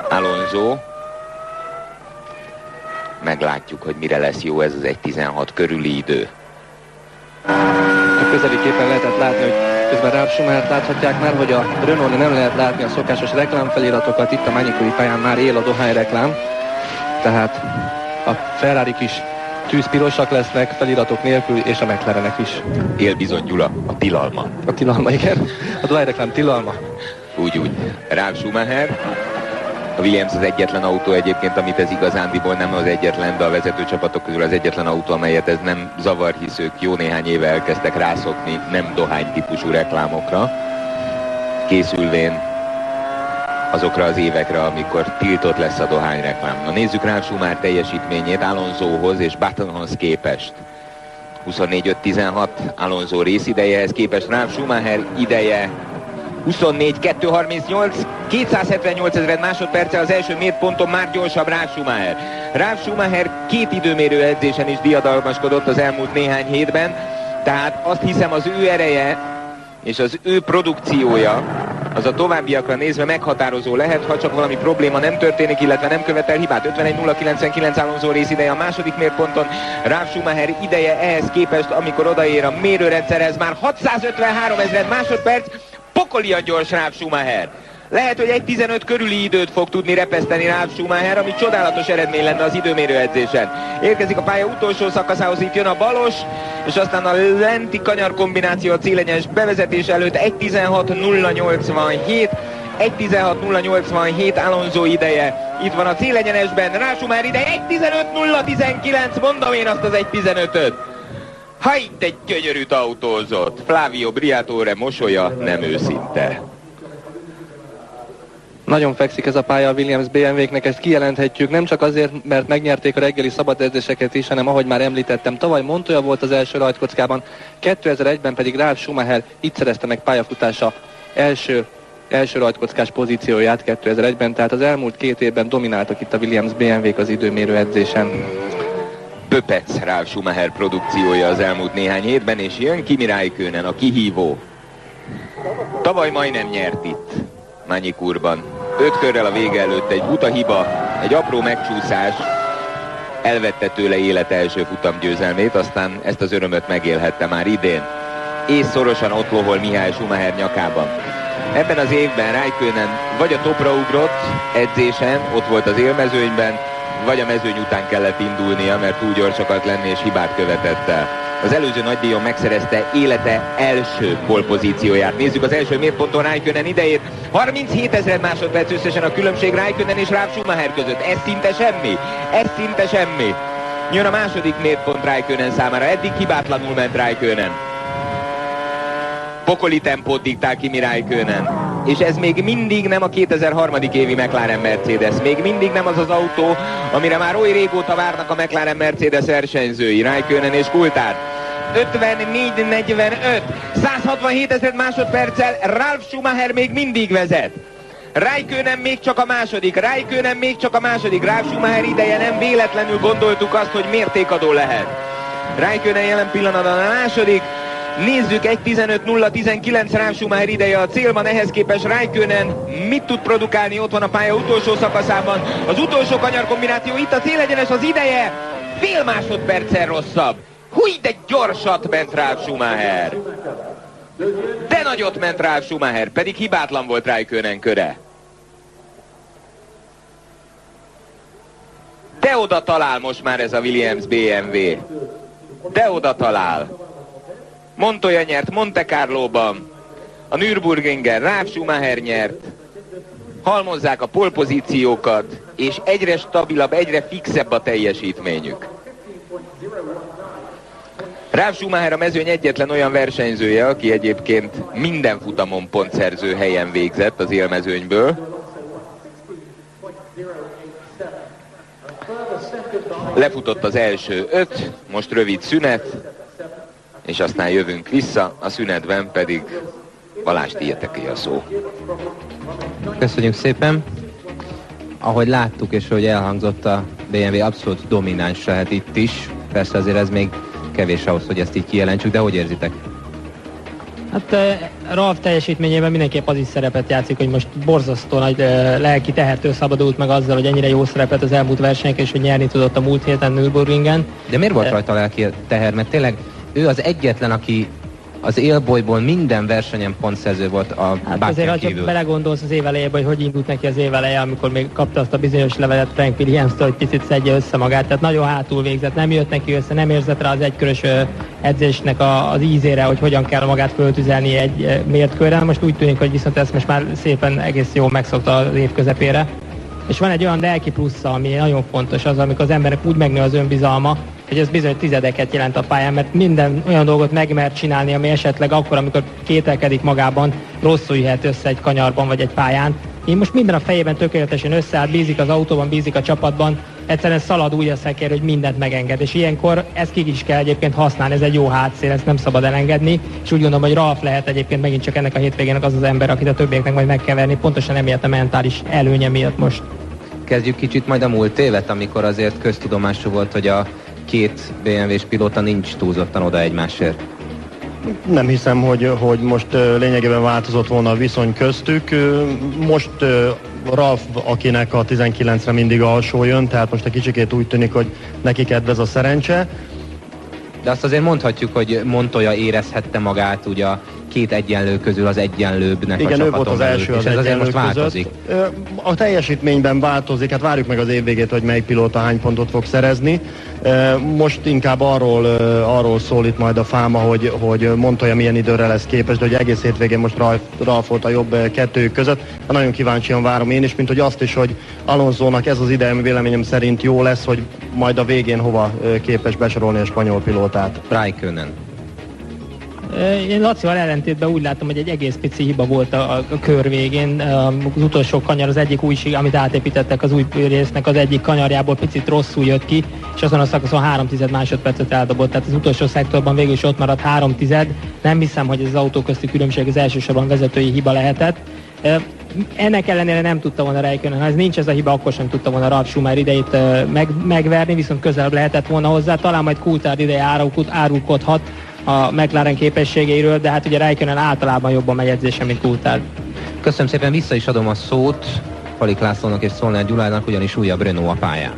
Alonso. Meglátjuk, hogy mire lesz jó ez az 1.16 körüli idő. A közeli képen lehetett látni, hogy közben Ralf Schumachert láthatják már, hogy a Renault nem lehet látni a szokásos reklámfeliratokat, itt a Magny-Cours pályán már él a dohányreklám, tehát a Ferrarik is tűzpirosak lesznek feliratok nélkül, és a McLarenek is. Él bizony, Gyula, a tilalma. A tilalma, igen. A dohányreklám tilalma. Úgy. Ralf Schumacher. A Williams az egyetlen autó egyébként, amit ez igazándiból nem az egyetlen, de a vezetőcsapatok közül az egyetlen autó, amelyet ez nem zavar, hisz ők jó néhány éve elkezdtek rászokni nem dohány típusú reklámokra, készülvén azokra az évekre, amikor tiltott lesz a dohányreklám. Na nézzük Ralf Schumacher teljesítményét Alonsohoz és Buttonhoz képest. 24.5.16 Alonso részidejehez képest Ralf Schumacher ideje 24.238, 278 ezred másodperccel az első mérponton már gyorsabb Ralf Schumacher. Ralf Schumacher 2 időmérő edzésen is diadalmaskodott az elmúlt néhány hétben, tehát azt hiszem az ő ereje és az ő produkciója az a továbbiakra nézve meghatározó lehet, ha csak valami probléma nem történik, illetve nem követel hibát. 51.099 Alonso részideje a második mérponton, Ralf Schumacher ideje ehhez képest, amikor odaér a mérőrendszerhez, már 653 ezred másodperc, pokolian gyors Ralf Schumacher. Lehet, hogy 1.15 körüli időt fog tudni repeszteni Ralf Schumacher, ami csodálatos eredmény lenne az időmérő edzésen. Érkezik a pálya utolsó szakaszához, itt jön a balos, és aztán a lenti kanyar kombináció a célegyenes bevezetés előtt 1.16.087. 1.16.087 Alonso ideje. Itt van a célegyenesben, Ralf Schumacher ideje 1.15.019, mondom én azt az 1.15-öt. Ha itt egy gyönyörűt autózott, Flavio Briatore mosolya nem őszinte. Nagyon fekszik ez a pálya a Williams BMW-knek, ezt kijelenthetjük, nem csak azért, mert megnyerték a reggeli szabad edzéseket is, hanem ahogy már említettem, tavaly Montoya volt az első rajtkockában, 2001-ben pedig Ralf Schumacher itt szerezte meg pályafutása első rajtkockás pozícióját 2001-ben, tehát az elmúlt 2 évben domináltak itt a Williams BMW-k az időmérő edzésen. Pöpec Ralf Schumacher produkciója az elmúlt néhány hétben, és jön Kimi Räikkönen, a kihívó. Tavaly majdnem nyert itt, Magny-Courban. 5 körrel a vége előtt egy buta hiba, egy apró megcsúszás elvette tőle élet első futamgyőzelmét, aztán ezt az örömöt megélhette már idén. És szorosan ott lohol Michael Schumacher nyakában. Ebben az évben Räikkönen vagy a topra ugrott edzésen, ott volt az élmezőnyben, vagy a mezőny után kellett indulnia, mert túl gyors akart lenni és hibát követett el. Az előző nagydíjon megszerezte élete első pole-pozícióját. Nézzük az első mérponton Räikkönen idejét. 37 000 másodperc összesen a különbség Räikkönen és Ralf Schumacher között. Ez szinte semmi. Ez szinte semmi. Jön a második mérpont Räikkönen számára. Eddig hibátlanul ment Räikkönen. Pokoli tempót diktál Kimi Räikkönen. És ez még mindig nem a 2003. évi McLaren Mercedes. Még mindig nem az az autó, amire már oly régóta várnak a McLaren Mercedes versenyzői, Räikkönen és Coulthard. 54-45, 167 000 másodperccel Ralf Schumacher még mindig vezet. Räikkönen még csak a második, Ralf Schumacher ideje nem véletlenül gondoltuk azt, hogy mértékadó lehet. Räikkönen jelen pillanatban a második. Nézzük, 1.15.019 Ralf Schumacher ideje a célban, ehhez képest Räikkönen mit tud produkálni, ott van a pálya utolsó szakaszában. Az utolsó kanyarkombináció, itt a célegyenes, az ideje fél másodperccel rosszabb. Húj, de gyorsat ment Ralf Schumacher. De nagyot ment Ralf Schumacher, pedig hibátlan volt Räikkönen köre. De oda talál most már ez a Williams BMW. De oda talál. Montoya nyert Monte Carlóban, a Nürburgringen Ralf Schumacher nyert, halmozzák a polpozíciókat, és egyre stabilabb, egyre fixebb a teljesítményük. Ralf Schumacher a mezőny egyetlen olyan versenyzője, aki egyébként minden futamon pontszerző helyen végzett az élmezőnyből. Lefutott az első 5, most rövid szünet, és aztán jövünk vissza, a szünetben pedig Balázs, tiéteké a szó. Köszönjük szépen! Ahogy láttuk és ahogy elhangzott, a BMW abszolút domináns lehet itt is. Persze azért ez még kevés ahhoz, hogy ezt így kijelentsük, de hogy érzitek? Hát Ralf teljesítményében mindenképp az is szerepet játszik, hogy most borzasztó nagy lelki tehertől szabadult meg azzal, hogy ennyire jó szerepet az elmúlt versenyek, és hogy nyerni tudott a múlt héten Nürburgringen. De miért volt rajta a lelki teher? Mert tényleg ő az egyetlen, aki az élbolyból minden versenyen pontszerző volt a hát azért, ha csak belegondolsz az évelejében, hogy indult neki az éveleje, amikor még kapta azt a bizonyos levelet Frank Williams-től, hogy picit szedje össze magát, tehát nagyon hátul végzett, nem jött neki össze, nem érzett rá az egykörös edzésnek az ízére, hogy hogyan kell magát föltüzelni egy mért körrel. Most úgy tűnik, hogy viszont ezt most már szépen egész jól megszokta az év közepére. És van egy olyan lelki plusza, ami nagyon fontos, az, amikor az embernek úgy megnő az önbizalma, hogy ez bizony tizedeket jelent a pályán, mert minden olyan dolgot megmer csinálni, ami esetleg akkor, amikor kételkedik magában, rosszul jöhet össze egy kanyarban vagy egy pályán. Én most minden a fejében tökéletesen összeáll, bízik az autóban, bízik a csapatban, egyszerűen szalad úgy a szekér, hogy mindent megenged. És ilyenkor ezt ki is kell egyébként használni, ez egy jó hátszél, ezt nem szabad elengedni. És úgy gondolom, hogy Ralf lehet egyébként megint csak ennek a hétvégének az az ember, akit a többieknek majd meg kell verni, pontosan emiatt a mentális előnye miatt most. Kezdjük kicsit majd a múlt évet, amikor azért köztudomású volt, hogy a két BMW-s pilóta nincs túlzottan oda egymásért. Nem hiszem, hogy most lényegében változott volna a viszony köztük. Most Ralf, akinek a 19-re mindig alsó jön, tehát most egy kicsikét úgy tűnik, hogy neki kedvez a szerencse. De azt azért mondhatjuk, hogy Montoya érezhette magát ugye a két egyenlő közül az egyenlőbbnek igen, a ő volt az első előtt, az és ez azért most egyenlők változik. A teljesítményben változik, hát várjuk meg az év végét, hogy melyik pilóta hány pontot fog szerezni. Most inkább arról szól itt majd a fáma, hogy Montoya milyen időre lesz képes, de hogy egész hétvégén most Ralf volt a jobb kettőjük között. Nagyon kíváncsian várom én is, mint hogy azt is, hogy Alonsónak ez az ideje véleményem szerint jó lesz, hogy majd a végén hova képes besorolni a spanyol pilótát. Raikkonen. Én Lacival ellentétben úgy látom, hogy egy egész pici hiba volt a kör végén. Az utolsó kanyar, az egyik új, amit átépítettek az új résznek az egyik kanyarjából picit rosszul jött ki, és azon a szakaszon 3/10 másodpercet eldobott. Tehát az utolsó szektorban végül is ott maradt 3/10. Nem hiszem, hogy ez az autó közti különbség az elsősorban vezetői hiba lehetett. Ennek ellenére nem tudta volna Raikkonen, ha ez nincs ez a hiba, akkor sem tudta volna Ralf Schumacher idejét megverni, viszont közelebb lehetett volna hozzá. Talán majd Coulthard ideje árulkodhat a McLaren képességeiről, de hát ugye Raikkonen általában jobban megy edzésen, mint Coulthard. Köszönöm szépen, vissza is adom a szót Palik Lászlónak és Szolnár Gyulának, ugyanis újabb Renault a pályán.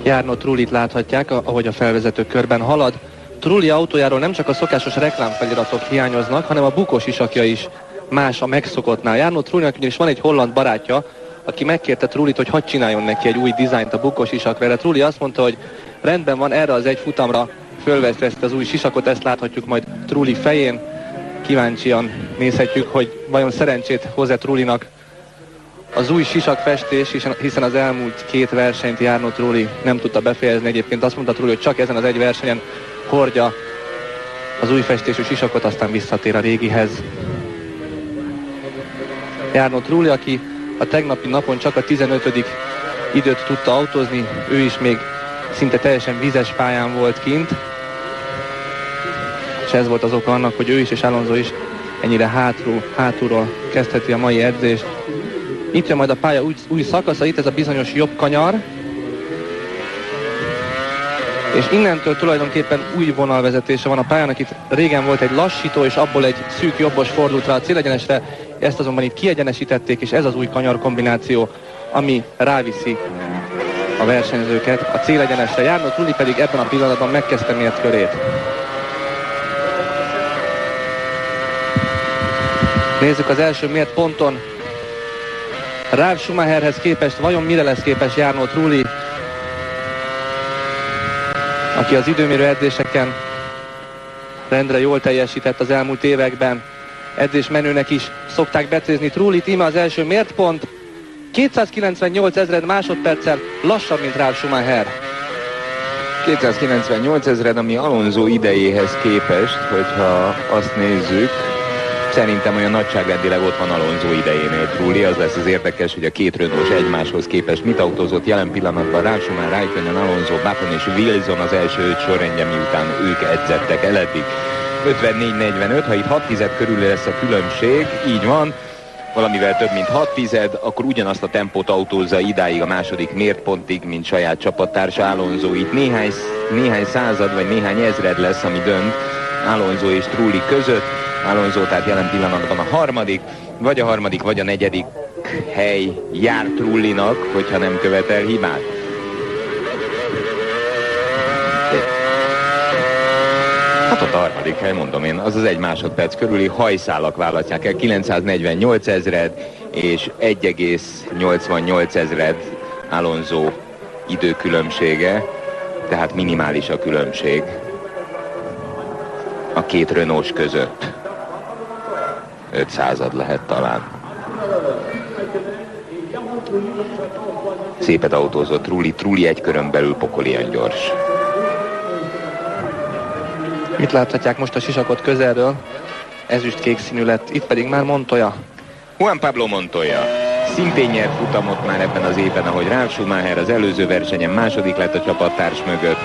Jarno Trullit láthatják, ahogy a felvezető körben halad. Trulli autójáról nem csak a szokásos reklámfeliratok hiányoznak, hanem a bukós isakja is más a megszokottnál. Jarno Trullinak ugyanis van egy holland barátja, aki megkérte Trullit, hogy hadd csináljon neki egy új dizájnt a bukós isakra. De Trulli azt mondta, hogy rendben van, erre az egy futamra fölveszte ezt az új sisakot, ezt láthatjuk majd Trulli fején. Kíváncsian nézhetjük, hogy vajon szerencsét hoz-e Trullinak az új sisakfestés, hiszen az elmúlt két versenyt Jarno Trulli nem tudta befejezni. Egyébként azt mondta Trulli, hogy csak ezen az egy versenyen hordja az új festésű sisakot, aztán visszatér a régihez. Jarno Trulli, aki a tegnapi napon csak a 15. időt tudta autózni, ő is még szinte teljesen vízes pályán volt kint, és ez volt az oka annak, hogy ő is és Alonso is ennyire hátulról kezdheti a mai edzést. Itt jön majd a pálya új szakasza, itt ez a bizonyos jobb kanyar, és innentől tulajdonképpen új vonalvezetése van a pályának. Itt régen volt egy lassító, és abból egy szűk jobbos fordult rá a célegyenesre, ezt azonban itt kiegyenesítették, és ez az új kanyar kombináció, ami ráviszi a versenyzőket a célegyenesre. Jarno Trulli pedig ebben a pillanatban megkezdte mért körét. Nézzük az első mért ponton. Ralf Schumacherhez képest vajon mire lesz képes Jarno Trulli, aki az időmérő edzéseken rendre jól teljesített az elmúlt években. Edzésmenőnek is szokták becézni Trullit, íme az első mértpont. 298 ezred másodperccel lassabb, mint Ralf Schumacher. 298 ezred, ami Alonso idejéhez képest, hogyha azt nézzük, szerintem olyan nagyságrendileg ott van Alonso idejénél Trulli. Az lesz az érdekes, hogy a két Renault egymáshoz képest mit autózott jelen pillanatban Ralf Schumacher, Raikkonen, Alonso, Button és Wilson az első 5 sorrendje, miután ők edzettek el eddig. 54-45, ha itt 6/10 körül lesz a különbség, így van, valamivel több mint 6/10, akkor ugyanazt a tempót autózza idáig a második mértpontig, mint saját csapattársa Alonso. Itt néhány század vagy néhány ezred lesz, ami dönt Alonso és Trulli között. Alonso tehát jelen pillanatban a harmadik, vagy a negyedik hely jár Trullinak, hogyha nem követel hibát. Hát ott a harmadik hely, mondom én, az 1 másodperc körüli hajszálak választják el, 948 ezred és 1,88 ezred Alonso időkülönbsége, tehát minimális a különbség a két Renault között. 500 lehet talán. Szépet autózott Trulli egy körön belül pokolian gyors. Itt láthatják most a sisakot közelről, ezüst-kék színű lett, itt pedig már Montoya. Juan Pablo Montoya szintén nyert futamot már ebben az évben, ahogy Ralf Schumacher az előző versenyen második lett a csapattárs mögött,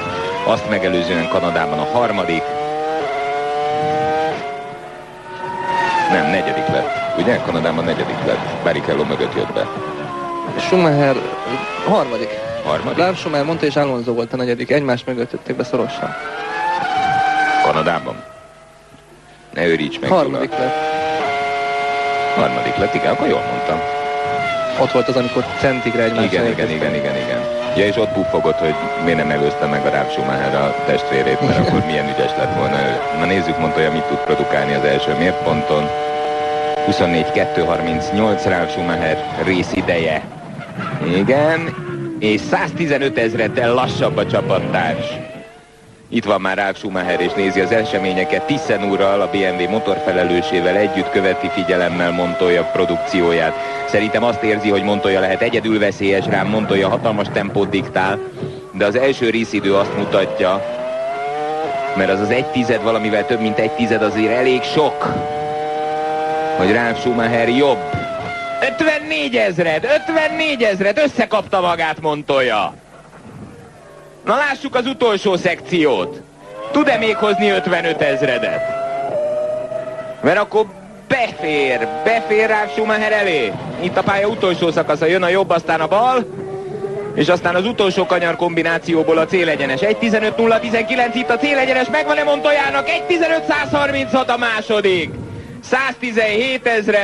azt megelőzően Kanadában a harmadik. Nem, negyedik lett. Ugye? Kanadában negyedik lett. Barrichello mögött jött be. Schumacher harmadik. Ralf Schumacher, Montoya és Alonso volt a negyedik. Egymás mögött jöttek be szorosan. Kanadában? Ne őríts meg. Harmadik lett. Harmadik lett, igen, akkor jól mondtam. Ott volt az, amikor centigre egymás. Igen. Ja, és ott puffogott, hogy miért nem előzte meg a Ralf Schumacher a testvérét, mert akkor milyen ügyes lett volna ő. Na nézzük, Montoya mit tud produkálni az első mérponton. 24-2-38 Ralf Schumacher részideje. Igen, és 115 000-tel lassabb a csapattárs. Itt van már Ralf Schumacher, és nézi az eseményeket. Thyssen úrral, a BMW motorfelelősével együtt követi figyelemmel Montoya produkcióját. Szerintem azt érzi, hogy Montoya lehet egyedül veszélyes rám, Montoya hatalmas tempót diktál, de az első részidő azt mutatja, mert az 1/10, valamivel több mint 1/10 azért elég sok, hogy Ralf Schumacher jobb. 54 000, összekapta magát Montoya. Na lássuk az utolsó szekciót. Tud-e még hozni 55 000-et? Mert akkor befér Ralf Schumacher elé. Itt a pálya utolsó szakasza, jön a jobb, aztán a bal, és aztán az utolsó kanyar kombinációból a célegyenes. 1.15.019 itt a célegyenes, megvan-e Montoyának? 1.15.136 a második. 117 000.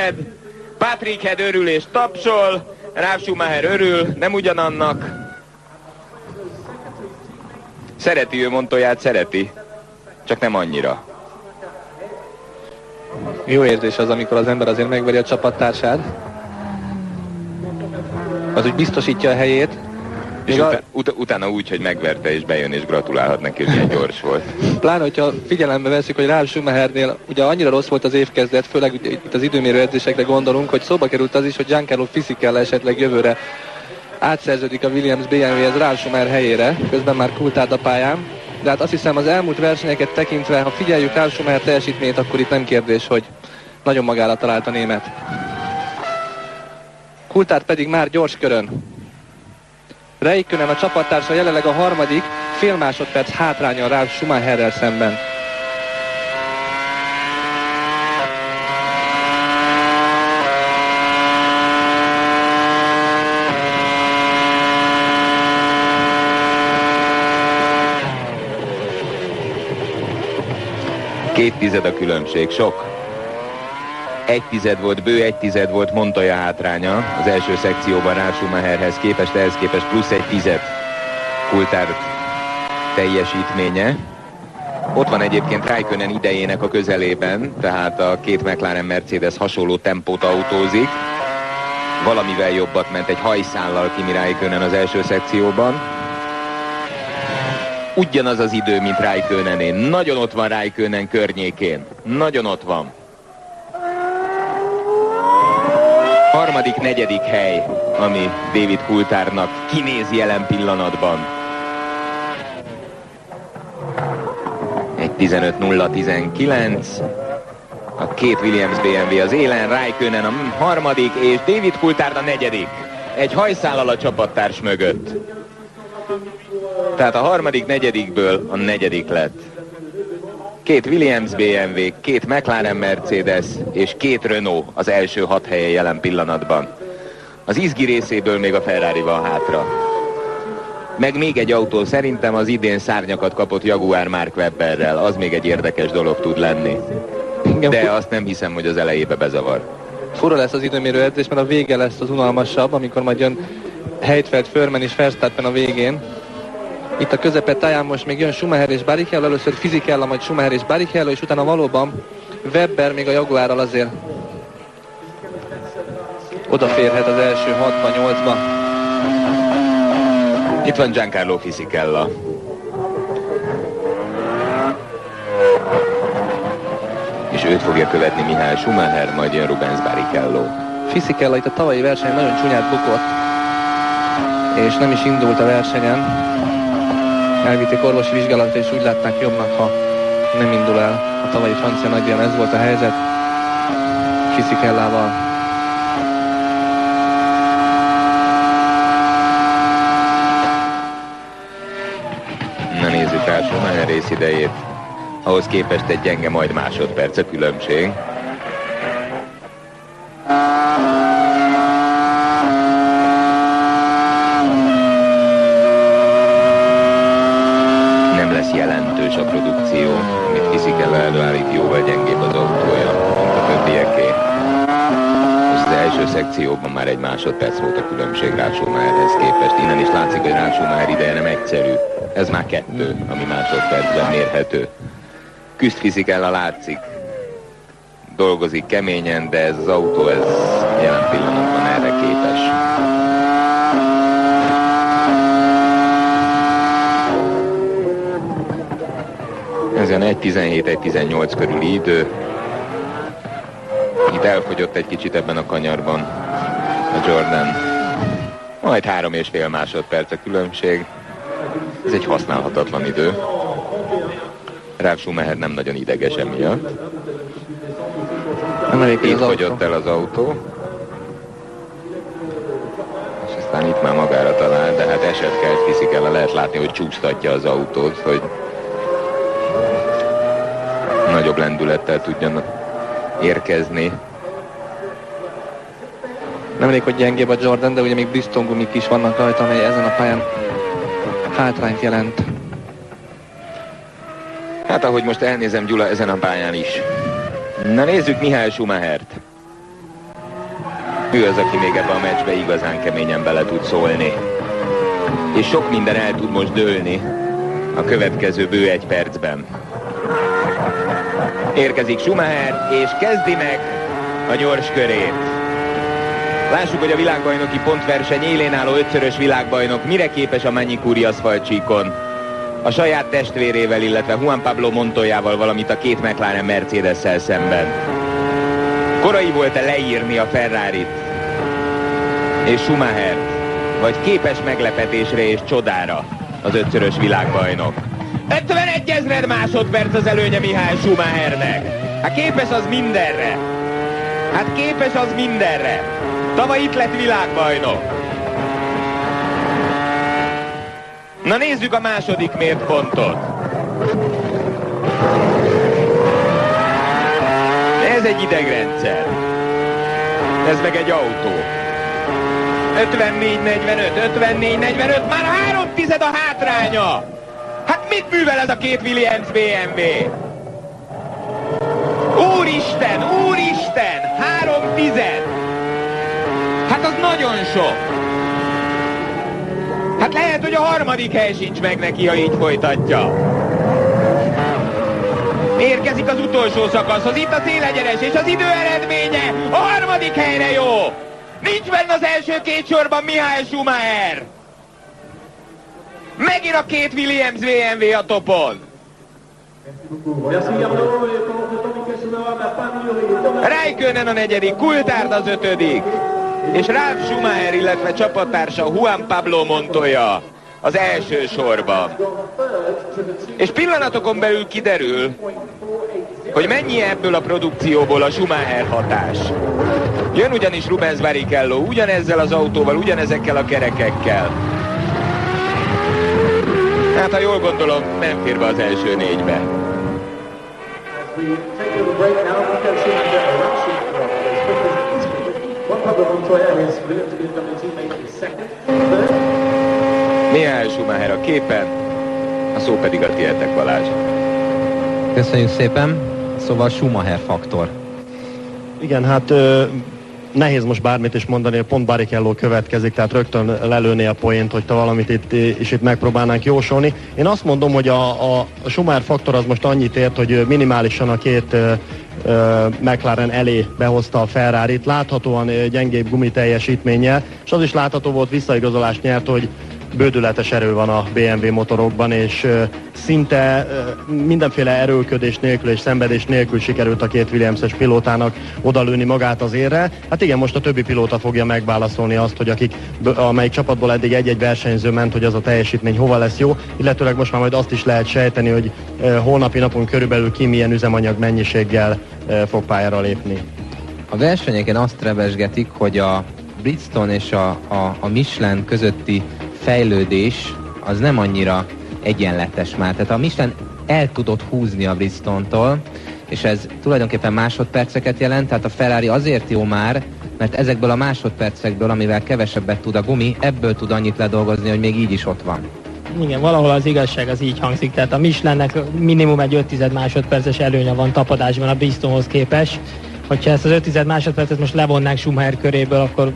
Patrick Head örül és tapsol, Ralf Schumacher örül, nem ugyanannak. Szereti ő Montoyát, szereti, csak nem annyira. Jó érzés az, amikor az ember azért megveri a csapattársát. Az úgy biztosítja a helyét. És utána úgy, hogy megverte és bejön és gratulálhat neki, hogy milyen gyors volt. Pláne, hogyha figyelembe veszik, hogy Ralf Schumachernél ugye annyira rossz volt az évkezdet, főleg itt az időmérő edzésekre gondolunk, hogy szóba került az is, hogy Giancarlo Fisichella esetleg jövőre átszerződik a Williams BMW-hez Ralf Schumacher helyére, közben már Coulthard a pályán. De hát azt hiszem, az elmúlt versenyeket tekintve, ha figyeljük Ralf Schumacher teljesítményét, akkor itt nem kérdés, hogy nagyon magára talált a német. Coulthard pedig már gyors körön. Räikkönen a csapattársa jelenleg a harmadik, fél másodperc hátránya a Ralf Schumacherrel szemben. Két tized a különbség, sok. 1/10 volt bő, 1/10 volt Montoya hátránya az első szekcióban Ralf Schumacherhez képest, ehhez képest plusz 1/10 Coulthard teljesítménye. Ott van egyébként Räikkönen idejének a közelében, tehát a két McLaren Mercedes hasonló tempót autózik. Valamivel jobbat ment, egy hajszállal Kimi Räikkönen az első szekcióban. Ugyanaz az idő, mint Räikkönenén. Nagyon ott van Räikkönen környékén. Nagyon ott van. Harmadik, negyedik hely, ami David Coulthardnak kinéz jelen pillanatban. 1.15.019. A két Williams BMW az élen, Räikkönen a harmadik, és David Coulthard a negyedik. Egy hajszállal a csapattárs mögött. Tehát a harmadik, negyedikből a negyedik lett. Két Williams BMW, két McLaren Mercedes és két Renault az első 6 helyen jelen pillanatban. Az izgi részéből még a Ferrari van hátra. Meg még egy autó, szerintem az idén szárnyakat kapott Jaguar Mark Webberrel, az még egy érdekes dolog tud lenni. De azt nem hiszem, hogy az elejébe bezavar. Fura lesz az időmérő edzés, mert a vége lesz az unalmasabb, amikor majd jön Heidfeld, Förmen és Verstappen a végén. Itt a közepet táján most még jön Schumacher és Barrichello, először Fisichella, majd Schumacher és Barrichello, és utána valóban Webber még a Jaguárral azért odaférhet az első 6-8-ba. Itt van Giancarlo Fisichella. És őt fogja követni Michael Schumacher, majd jön Rubens Barrichello. Fisichella itt a tavalyi verseny nagyon csúnyát bukott, és nem is indult a versenyen. Elvitték orvosi vizsgálatra, és úgy látták jobbnak, ha nem indul el a tavalyi francia nagydíjon. Ez volt a helyzet Fisichellával. Na nézzük rá Schumacher részidejét. Ahhoz képest egy gyenge, majd másodperc a különbség. Jelentős a produkció, amit Fisichella előállít, jóval gyengébb az autója, mint a többieké. És az első szekcióban már 1 másodperc volt a különbség Ralf Schumacherhez képest. Innen is látszik, hogy Ralf Schumacher ideje nem egyszerű. Ez már 2, ami másodpercben mérhető. Küzdfizikella látszik. Dolgozik keményen, de ez az autó, ez jelen pillanatban erre képes. Ez olyan 1.17-1.18 körüli idő. Itt elfogyott egy kicsit ebben a kanyarban a Jordan. Majd 3,5 másodperc a különbség. Ez egy használhatatlan idő. Ralf Schumacher nem nagyon ideges emiatt. Itt fogyott el az autó. És aztán itt már magára talál, de hát esett kell, viszik el, lehet látni, hogy csúsztatja az autót, hogy nagyobb lendülettel tudjon érkezni. Nem elég, hogy gyengébb a Jordan, de ugye még Bristol gumik is vannak rajta, amely ezen a pályán hátrányt jelent. Hát ahogy most elnézem, Gyula, ezen a pályán is. Na nézzük Michael Schumachert. Ő az, aki még ebbe a meccsbe igazán keményen bele tud szólni. És sok minden el tud most dőlni a következő bő 1 percben. Érkezik Schumacher, és kezdi meg a gyors körét. Lássuk, hogy a világbajnoki pontverseny élén álló 5-szörös világbajnok mire képes a Manicuri aszfaltcsíkon. A saját testvérével, illetve Juan Pablo Montoyával, valamint a 2 McLaren Mercedes-szel szemben. Korai volt-e leírni a Ferrarit és Schumachert, vagy képes meglepetésre és csodára az 5-szörös világbajnok? 51 000 másodperc az előnye Michael Schumachernek. Hát képes az mindenre. Hát képes az mindenre. Tavaly itt lett világbajnok. Na nézzük a második mért pontot. Ez egy idegrendszer. Ez meg egy autó. 54-45, már 3/10 a hátránya. Hát mit művel ez a 2 Williams BMW? Úristen, úristen, 3/10. Hát az nagyon sok. Hát lehet, hogy a 3. hely sincs meg neki, ha így folytatja. Érkezik az utolsó szakaszhoz, itt a célegyenes, és az idő eredménye a 3. helyre jó. Nincs benne az első 2 sorban Michael Schumacher. Megint a 2 Williams BMW a topon. Räikkönen a 4., Coulthard az 5. és Ralf Schumacher, illetve csapattársa Juan Pablo Montoya az első sorban. És pillanatokon belül kiderül, hogy mennyi ebből a produkcióból a Schumacher hatás. Jön ugyanis Rubens Barrichello ugyanezzel az autóval, ugyanezekkel a kerekekkel. Hát ha jól gondolom, nem fér be az első 4-be. Michael Schumacher a képen, a szó pedig a tiétek, Balázs. Köszönjük szépen. Szóval Schumacher faktor. Igen, hát nehéz most bármit is mondani, pont Barrichello következik, tehát rögtön lelőné a poént, hogy te valamit itt megpróbálnánk jósolni. Én azt mondom, hogy a Schumacher faktor az most annyit ért, hogy minimálisan a 2 McLaren elé behozta a Ferrarit, láthatóan gyengébb gumiteljesítménnyel, és az is látható volt, visszaigazolást nyert, hogy bődületes erő van a BMW motorokban, és szinte mindenféle erőlködés nélkül és szenvedés nélkül sikerült a 2 Williams-es pilótának odalőni magát az érre. Hát igen, most a többi pilóta fogja megválaszolni azt, hogy amelyik csapatból eddig egy-egy versenyző ment, hogy az a teljesítmény hova lesz jó, illetőleg most már majd azt is lehet sejteni, hogy holnapi napon körülbelül ki milyen üzemanyag mennyiséggel fog pályára lépni. A versenyeken azt rebesgetik, hogy a Bridgestone és a Michelin közötti fejlődés az nem annyira egyenletes már. Tehát a Michelin el tudott húzni a Bridgestone-tól, és ez tulajdonképpen másodperceket jelent, tehát a Ferrari azért jó már, mert ezekből a másodpercekből, amivel kevesebbet tud a gumi, ebből tud annyit ledolgozni, hogy még így is ott van. Igen, valahol az igazság az így hangzik, tehát a Michelinnek minimum egy 5 másodperces előnye van tapadásban a Bridgestone-hoz képest, hogyha ezt az 5 másodpercet most levonnánk Schumacher köréből, akkor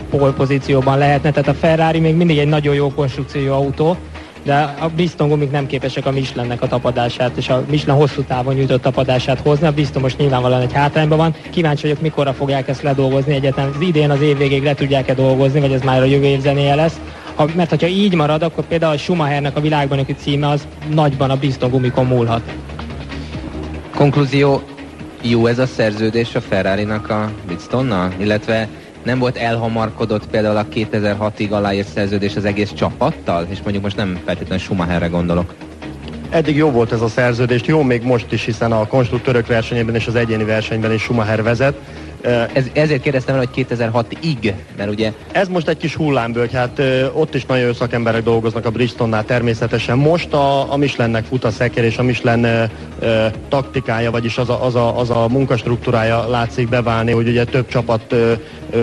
pole pozícióban lehetne, tehát a Ferrari még mindig egy nagyon jó konstrukciójú autó, de a Bristol gumik nem képesek a Michelinnek a tapadását, és a Michelin hosszú távon nyújtott tapadását hozni. A Bristol most nyilvánvalóan egy hátrányban van. Kíváncsi vagyok, mikorra fogják ezt ledolgozni egyáltalán. Az idén az év végéig le tudják-e dolgozni, vagy ez már a jövő év zenéje lesz. Mert hogyha így marad, akkor például a Schumachernek a világbajnoki címe az nagyban a Bristol gumikon múlhat. Konklúzió, jó ez a szerződés a Ferrarinak a Bridgestonnal, illetve nem volt elhamarkodott például a 2006-ig aláírt szerződés az egész csapattal? És mondjuk most nem feltétlenül Schumacherre gondolok. Eddig jó volt ez a szerződés, jó még most is, hiszen a konstruktőrök versenyében és az egyéni versenyben is Schumacher vezet. Ezért kérdeztem el, hogy 2006-ig, mert ugye... Ez most egy kis hullámvölgy, hát ott is nagyon jó szakemberek dolgoznak a Bridgestonnál természetesen. Most a Michelinnek fut a szekér, és a Michelin taktikája, vagyis az a munkastruktúrája látszik beválni, hogy ugye több csapat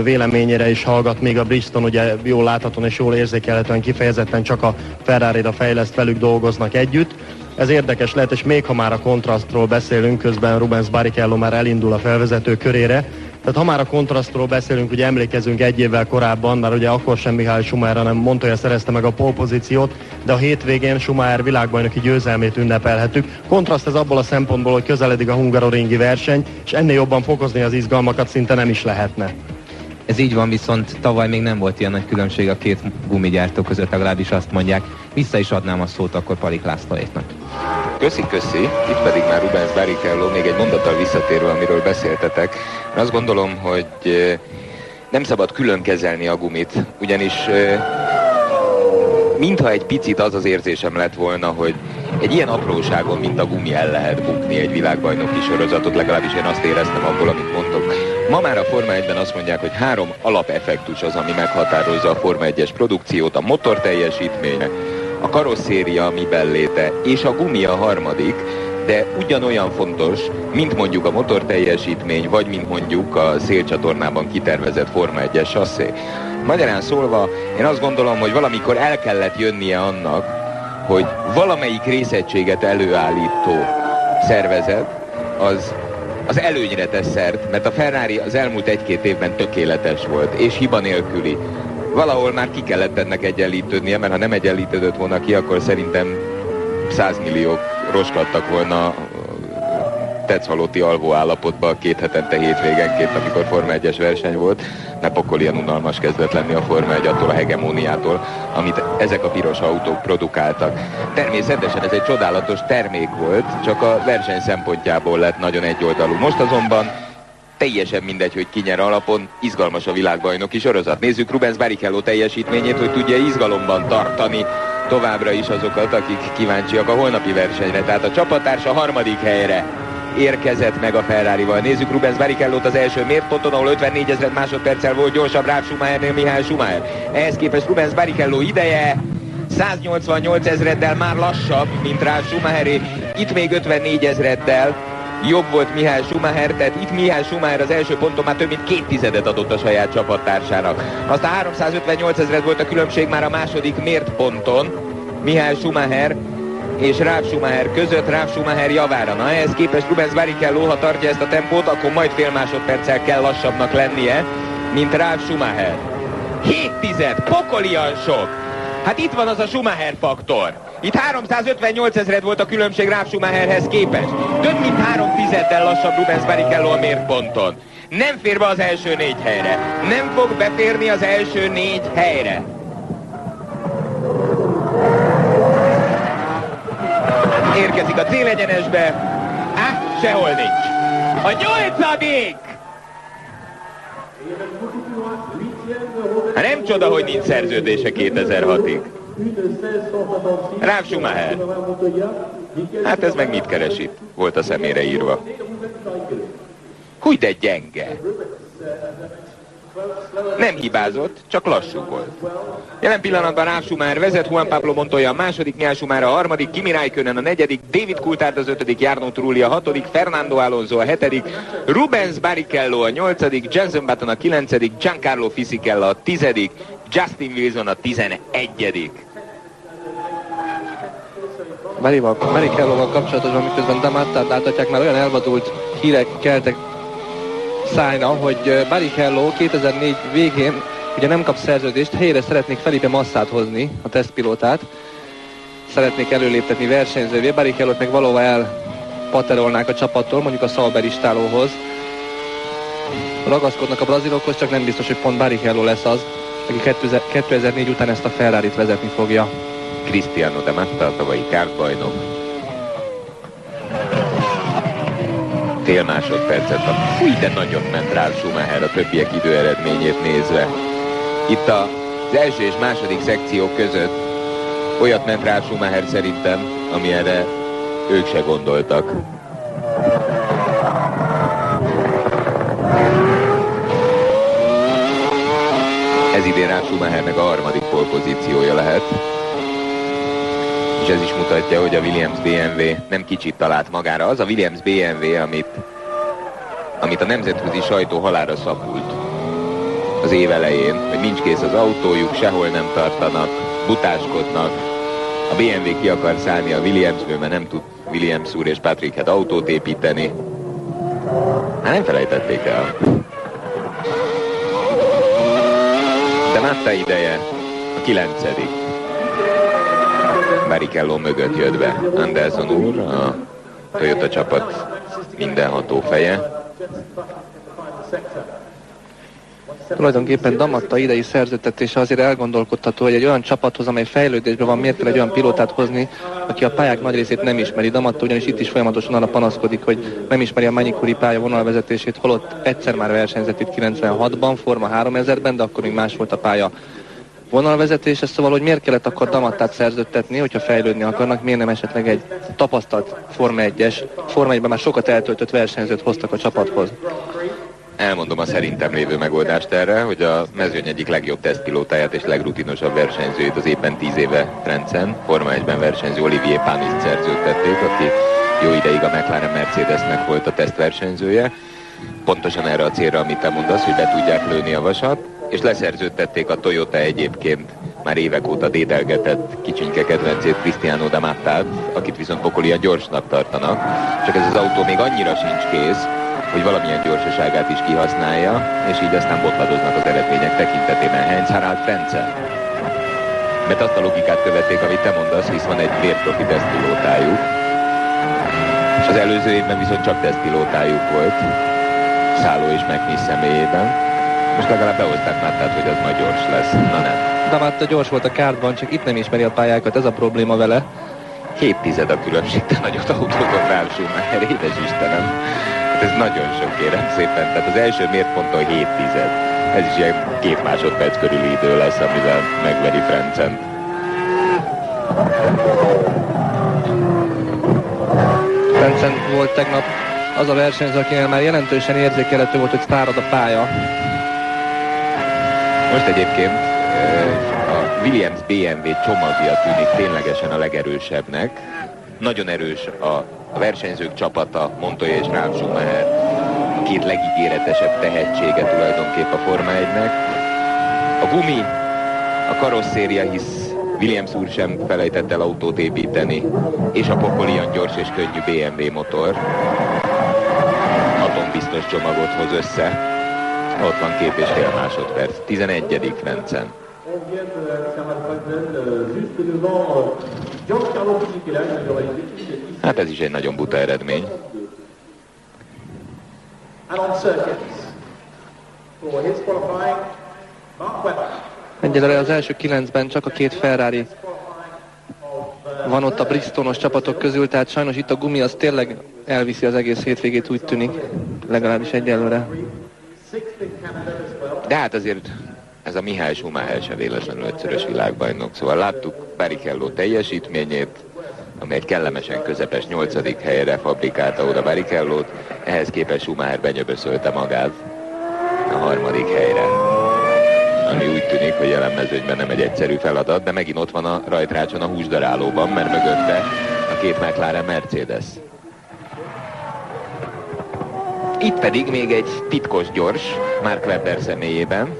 véleményére is hallgat, még a Bridgestone ugye jól láthatóan és jól érzékelhetően kifejezetten csak a Ferrari-ra fejleszt, velük dolgoznak együtt. Ez érdekes lehet, és még ha már a kontrasztról beszélünk, közben Rubens Barrichello már elindul a felvezető körére. Tehát ha már a kontrasztról beszélünk, ugye emlékezünk egy évvel korábban, már ugye akkor sem Michael Schumacher, hanem Montoya szerezte meg a pole pozíciót, de a hétvégén Schumacher világbajnoki győzelmét ünnepelhetük. Kontraszt ez abból a szempontból, hogy közeledik a hungaroringi verseny, és ennél jobban fokozni az izgalmakat szinte nem is lehetne. Ez így van, viszont tavaly még nem volt ilyen nagy különbség a két gumigyártó között, legalábbis azt mondják. Vissza is adnám a szót akkor Palik Lászlóéknak. Köszi. Itt pedig már Rubens Barrichello, még egy mondattal visszatérve, amiről beszéltetek. Azt gondolom, hogy nem szabad külön kezelni a gumit, ugyanis mintha egy picit az az érzésem lett volna, hogy egy ilyen apróságon, mint a gumi, el lehet bukni egy világbajnoki sorozatot, legalábbis én azt éreztem abból, amit mondok. Ma már a Forma 1-ben azt mondják, hogy 3 alapeffektus az, ami meghatározza a Forma 1-es produkciót: a motor teljesítménye, a karosszéria miben léte, és a gumi a harmadik, de ugyanolyan fontos, mint mondjuk a motor teljesítmény, vagy mint mondjuk a szélcsatornában kitervezett Forma 1-es sasszé. Magyarán szólva, én azt gondolom, hogy valamikor el kellett jönnie annak, hogy valamelyik részegységet előállító szervezet az előnyre tesz szert, mert a Ferrari az elmúlt 1-2 évben tökéletes volt, és hiba nélküli. Valahol már ki kellett ennek egyenlítődnie, mert ha nem egyenlítődött volna ki, akkor szerintem 100 milliók roskadtak volna tetszhalóti alvó állapotba 2 hetente hétvégenként, amikor Forma 1-es verseny volt. Ne pokol ilyen unalmas kezdett lenni a Forma 1 attól a hegemóniától, amit ezek a piros autók produkáltak. Természetesen ez egy csodálatos termék volt, csak a verseny szempontjából lett nagyon egyoldalú. Most azonban teljesen mindegy, hogy ki nyer alapon, izgalmas a világbajnoki sorozat. Nézzük Rubens Barrichello teljesítményét, hogy tudja izgalomban tartani továbbra is azokat, akik kíváncsiak a holnapi versenyre. Tehát a csapattársa 3. helyre érkezett meg a Ferrarival. Nézzük Rubens Barrichello-t az első mértponton, ahol 54 000 másodperccel volt gyorsabb Ralf Schumachernél Michael Schumacher. Ehhez képest Rubens Barrichello ideje 188 000-del már lassabb, mint Ralf Schumacheré. Itt még 54 000-del jobb volt Michael Schumacher, tehát itt Michael Schumacher az első ponton már több mint 2 tizedet adott a saját csapattársának. Aztán 358 000 volt a különbség már a második mért ponton Michael Schumacher és Ralf Schumacher között, Ralf Schumacher javára. Na, ehhez képest Rubens Barrichello, ha tartja ezt a tempót, akkor majd fél másodperccel kell lassabbnak lennie, mint Ralf Schumacher. 7 tized, pokolian sok! Hát itt van az a Schumacher faktor. Itt 358 000 volt a különbség Ralf Schumacherhez képest. Több mint 3 tizeddel lassabb Rubens Barrichello a mértponton. Nem fér be az első 4 helyre. Nem fog beférni az első 4 helyre. Érkezik a célegyenesbe. Sehol nincs. A 8. Nem csoda, hogy nincs szerződése 2006-ig. Ralf Schumacher. Hát ez meg mit keres itt? Volt a szemére írva. Húj, de gyenge. Nem hibázott, csak lassú volt. Jelen pillanatban Ralf Schumacher vezet, Juan Pablo Montoya a második, Michael Schumacher a harmadik, Kimi Räikkönen a negyedik, David Coulthard az 5., Jarno Trulli a 6., Fernando Alonso a 7., Rubens Barrichello a 8., Jenson Button a 9., Giancarlo Fisichella a 10., Justin Wilson a 11. Barrichelloval kapcsolatosan, miközben Damattát láthatják, már olyan elvadult hírek keltek szállna, hogy Barrichello 2004 végén ugye nem kap szerződést, helyére szeretnék Felipe Massát hozni, a tesztpilótát. Szeretnék előléptetni versenyzővé, Barrichello-t meg valóban elpaterolnák a csapattól, mondjuk a Sauber istálóhoz. Ragaszkodnak a brazilokhoz, csak nem biztos, hogy pont Barrichello lesz az, aki 2004 után ezt a Ferrarit vezetni fogja. Cristiano de Matta, a tavalyi kártbajnok. Fél másodpercet kap. Fúj, de nagyon ment rá Schumacher a többiek időeredményét nézve. Itt az első és második szekciók között olyat ment rá Schumacher szerintem, ami erre ők se gondoltak. Ez idén rá Schumachernek a harmadik polpozíciója lehet. És ez is mutatja, hogy a Williams BMW nem kicsit talált magára. Az a Williams BMW, amit a nemzetközi sajtó halálra szapult az év elején, hogy nincs kész az autójuk, sehol nem tartanak, butáskodnak. A BMW ki akar szállni a Williamsből, mert nem tud Williams úr és Patrick Head autót építeni. Hát nem felejtették el. De Matta ideje a 9. Barrichello mögött jött be Anderson úr, a Toyota csapat mindenható feje. Tulajdonképpen Damatta idei szerződtetése azért elgondolkodható, hogy egy olyan csapathoz, amely fejlődésben van, miért kell egy olyan pilótát hozni, aki a pályák nagy részét nem ismeri. Damatta ugyanis itt is folyamatosan arra panaszkodik, hogy nem ismeri a Manicuri pálya vonalvezetését, holott egyszer már versenyzett itt 96-ban, Forma 3000-ben, de akkor még más volt a pálya vonalvezetése, szóval, hogy miért kellett akkor Damattát szerződtetni, hogyha fejlődni akarnak, miért nem esetleg egy tapasztalt Forma 1-es, Forma 1-ben már sokat eltöltött versenyzőt hoztak a csapathoz. Elmondom a szerintem lévő megoldást erre, hogy a mezőny egyik legjobb tesztpilótáját és legrutinosabb versenyzőjét az éppen 10 éve Trencen, Forma 1-ben versenyző Olivier Panis szerződtették, aki jó ideig a McLaren Mercedesnek volt a tesztversenyzője. Pontosan erre a célra, amit te mondasz, hogy be tudják lőni a vasat, és leszerződtették a Toyota egyébként már évek óta dédelgetett kicsinke kedvencét, Cristiano de Mattát, akit viszont pokolian gyorsnak tartanak, csak ez az autó még annyira sincs kész, hogy valamilyen gyorsaságát is kihasználja, és így aztán botladoznak az eredmények tekintetében. Heinz-Harald Frentzen. Mert azt a logikát követték, amit te mondasz, hisz van egy vérprofi tesztpilótájuk, és az előző évben viszont csak tesztpilótájuk volt, Szálló és McNish személyében. Most legalább behozták Mattát, hogy az majd gyors lesz. Na nem. De Matta gyors volt a kártban, csak itt nem ismeri a pályákat, ez a probléma vele. 7/10 a különbség, de nagyot autózott rá Schumacher, édes Istenem. Hát ez nagyon sok, kérem szépen. Tehát az első mértponton 7/10. Ez is ilyen 2 másodperc körüli idő lesz, amivel megveri Frentzen. Frentzen volt tegnap az a versenyző, akinél már jelentősen érzékelhető volt, hogy szárad a pálya. Most egyébként a Williams BMW csomagja tűnik ténylegesen a legerősebbnek. Nagyon erős a versenyzők csapata, Montoya és Ralf Schumacher. A 2 legígéretesebb tehetsége tulajdonképp a Forma 1-nek. A gumi, a karosszéria, hisz Williams úr sem felejtett el autót építeni, és a pokolian gyors és könnyű BMW motor atombiztos csomagot hoz össze. Ott van 2,5 másodperc. 11. Frentzen. Hát ez is egy nagyon buta eredmény. Egyelőre az első 9-ben csak a 2 Ferrari van ott a Bristolos csapatok közül, tehát sajnos itt a gumi az tényleg elviszi az egész hétvégét, úgy tűnik, legalábbis egyelőre. De hát azért ez a Michael Schumacher sem véletlenül 5-szörös világbajnok, szóval láttuk Barrichello teljesítményét, ami egy kellemesen közepes 8. helyre fabrikálta oda Barricellót, ehhez képest Schumacher benyöböszölte magát a 3. helyre. Ami úgy tűnik, hogy jelen mezőnyben nem egy egyszerű feladat, de megint ott van a rajtrácson a húsdarálóban, mert mögötte a 2 McLaren Mercedes. Itt pedig még egy titkos gyors, Mark Webber személyében.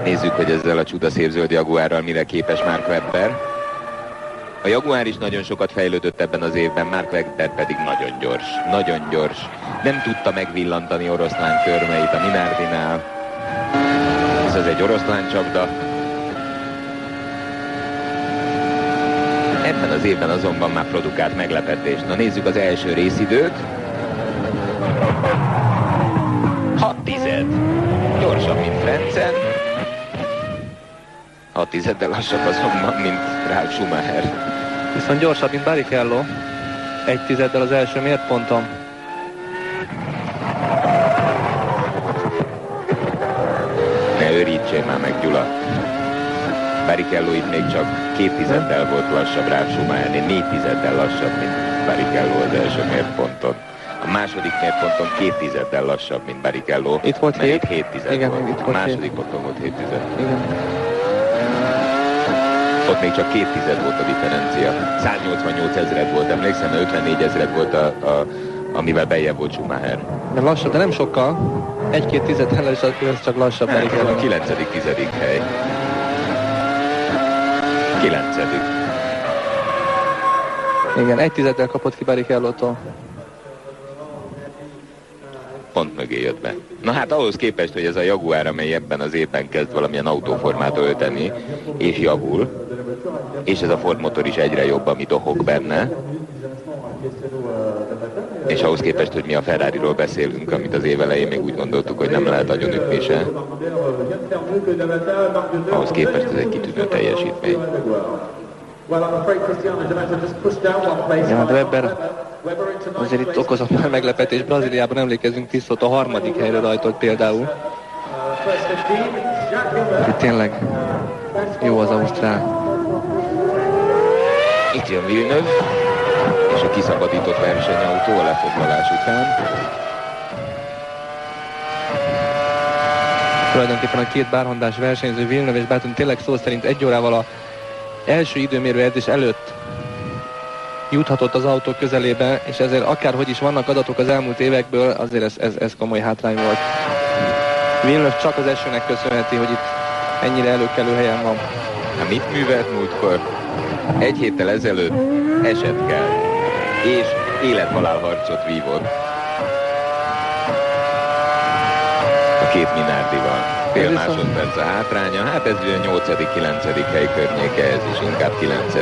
Nézzük, hogy ezzel a csudaszép zöld Jaguárral mire képes Mark Webber. A Jaguar is nagyon sokat fejlődött ebben az évben, Mark Webber pedig nagyon gyors, nagyon gyors. Nem tudta megvillantani oroszlán körmeit a Minardinál. Ez egy oroszlán csapda. Ebben az évben azonban már produkált meglepetést. Na nézzük az első részidőt. 6/10. Gyorsabb, mint Frentzen. 6/10-del lassabb azonban, mint Ralf Schumacher. Viszont gyorsabb, mint Barrichello. 1/10-del az első mértponton. Ne őrítsél már meg, Gyula. Barrichello itt még csak 2/10-del volt lassabb, Ralf Schumachernél 4/10-del lassabb, mint Barrichello az első mértponton. A második mérponton 2/10-del lassabb, mint Barrichello. Itt volt 7/10 igen, volt. itt A volt második ponton volt 7/10. Igen. Ott még csak 2/10 volt a differencia. 188 ezred volt, emlékszem, 54 ezred volt amivel bejjebb volt Schumacher. De lassabb, de nem sokkal. 1-2 tizeddel ez csak lassabb. Hát, a 9. 10. hely. 9. Igen, 1/10-del kapott ki Barrichello-tól. Pont mögé jött be. Na hát ahhoz képest, hogy ez a Jaguar, amely ebben az évben kezd valamilyen autóformát ölteni, és javul, és ez a Ford motor is egyre jobb, amit dohog benne, és ahhoz képest, hogy mi a Ferrariról beszélünk, amit az év elején még úgy gondoltuk, hogy nem lehet agyonütni se, ahhoz képest ez egy kitűnő teljesítmény. Ja, de Webber azért itt okozott már meglepetés. Brazíliában emlékezünk vissza, ott a 3. helyre rajtolt például. Itt tényleg jó az ausztrál. Itt jön Villeneuve, és a kiszabadított versenyautó a lefoglalás után. Tulajdonképpen a két bárhondás versenyző, Villeneuve és Button tényleg szó szerint 1 órával a első időmérő edzés előtt juthatott az autó közelébe, és ezért akárhogy is vannak adatok az elmúlt évekből, azért ez komoly hátrány volt. Villeneuve csak az esőnek köszönheti, hogy itt ennyire előkelő helyen van. Hát mit művelt múltkor? 1 héttel ezelőtt esett kell, és élethalál harcot vívott a két Minardival. Fél másodperc a hátránya, hát ez ugye 8.-9. hely környéke, ez is inkább 9.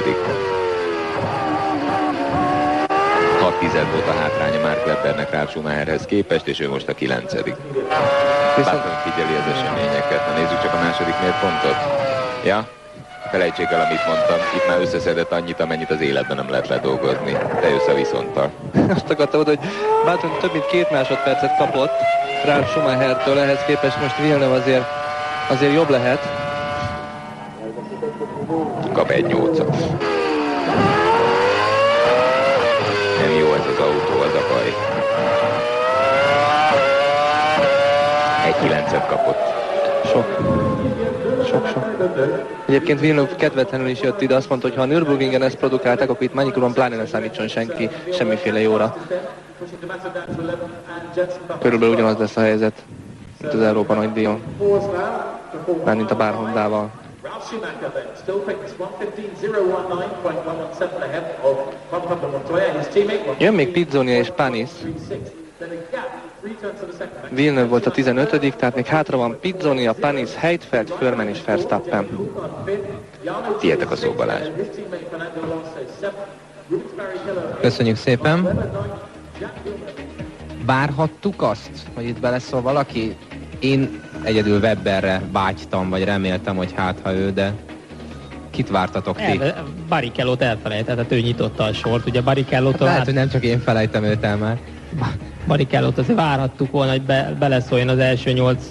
6/10 volt a hátránya Mark Webbernek Ralf Schumacherhez képest, és ő most a 9. Button figyeli az eseményeket. Na nézzük csak a második mérpontot. Ja, felejtsék el, amit mondtam. Itt már összeszedett annyit, amennyit az életben nem lehet ledolgozni. De jössz a viszonttal. Azt akartam mondani, hogy Button több mint 2 másodpercet kapott Ralf Schumachertől, ehhez képest most Villeneuve azért jobb lehet. Kap 1/8. Nem jó ez az autó, az a baj. 1/9 kapott. Sok. Egyébként Villeneuve kedvetlenül is jött ide, azt mondta, hogy ha a Nürburgringen ezt produkálták, akkor itt Magny-Coulon pláne ne számítson senki semmiféle jóra. Körülbelül ugyanaz lesz a helyzet, mint az Európa nagydíjon. Mármint a bárhondával. Jön még Pizzonia és Panis. Villeneuve volt a 15., tehát még hátra van Pizzonia, Panis, Heidfeld, Förman és Verstappen. Tietek a szó, Balázs. Köszönjük szépen. Várhattuk azt, hogy itt beleszól valaki? Én egyedül Webberre vágytam, vagy reméltem, hogy hát ha ő, de kit vártatok ti? Barrichello-t elfelejtett, ő nyitotta a sort, ugye Barrichello-tól... Lehet, hogy nem csak én felejtem őt el már. Barrichello-t azért várhattuk volna, hogy beleszóljon az első 8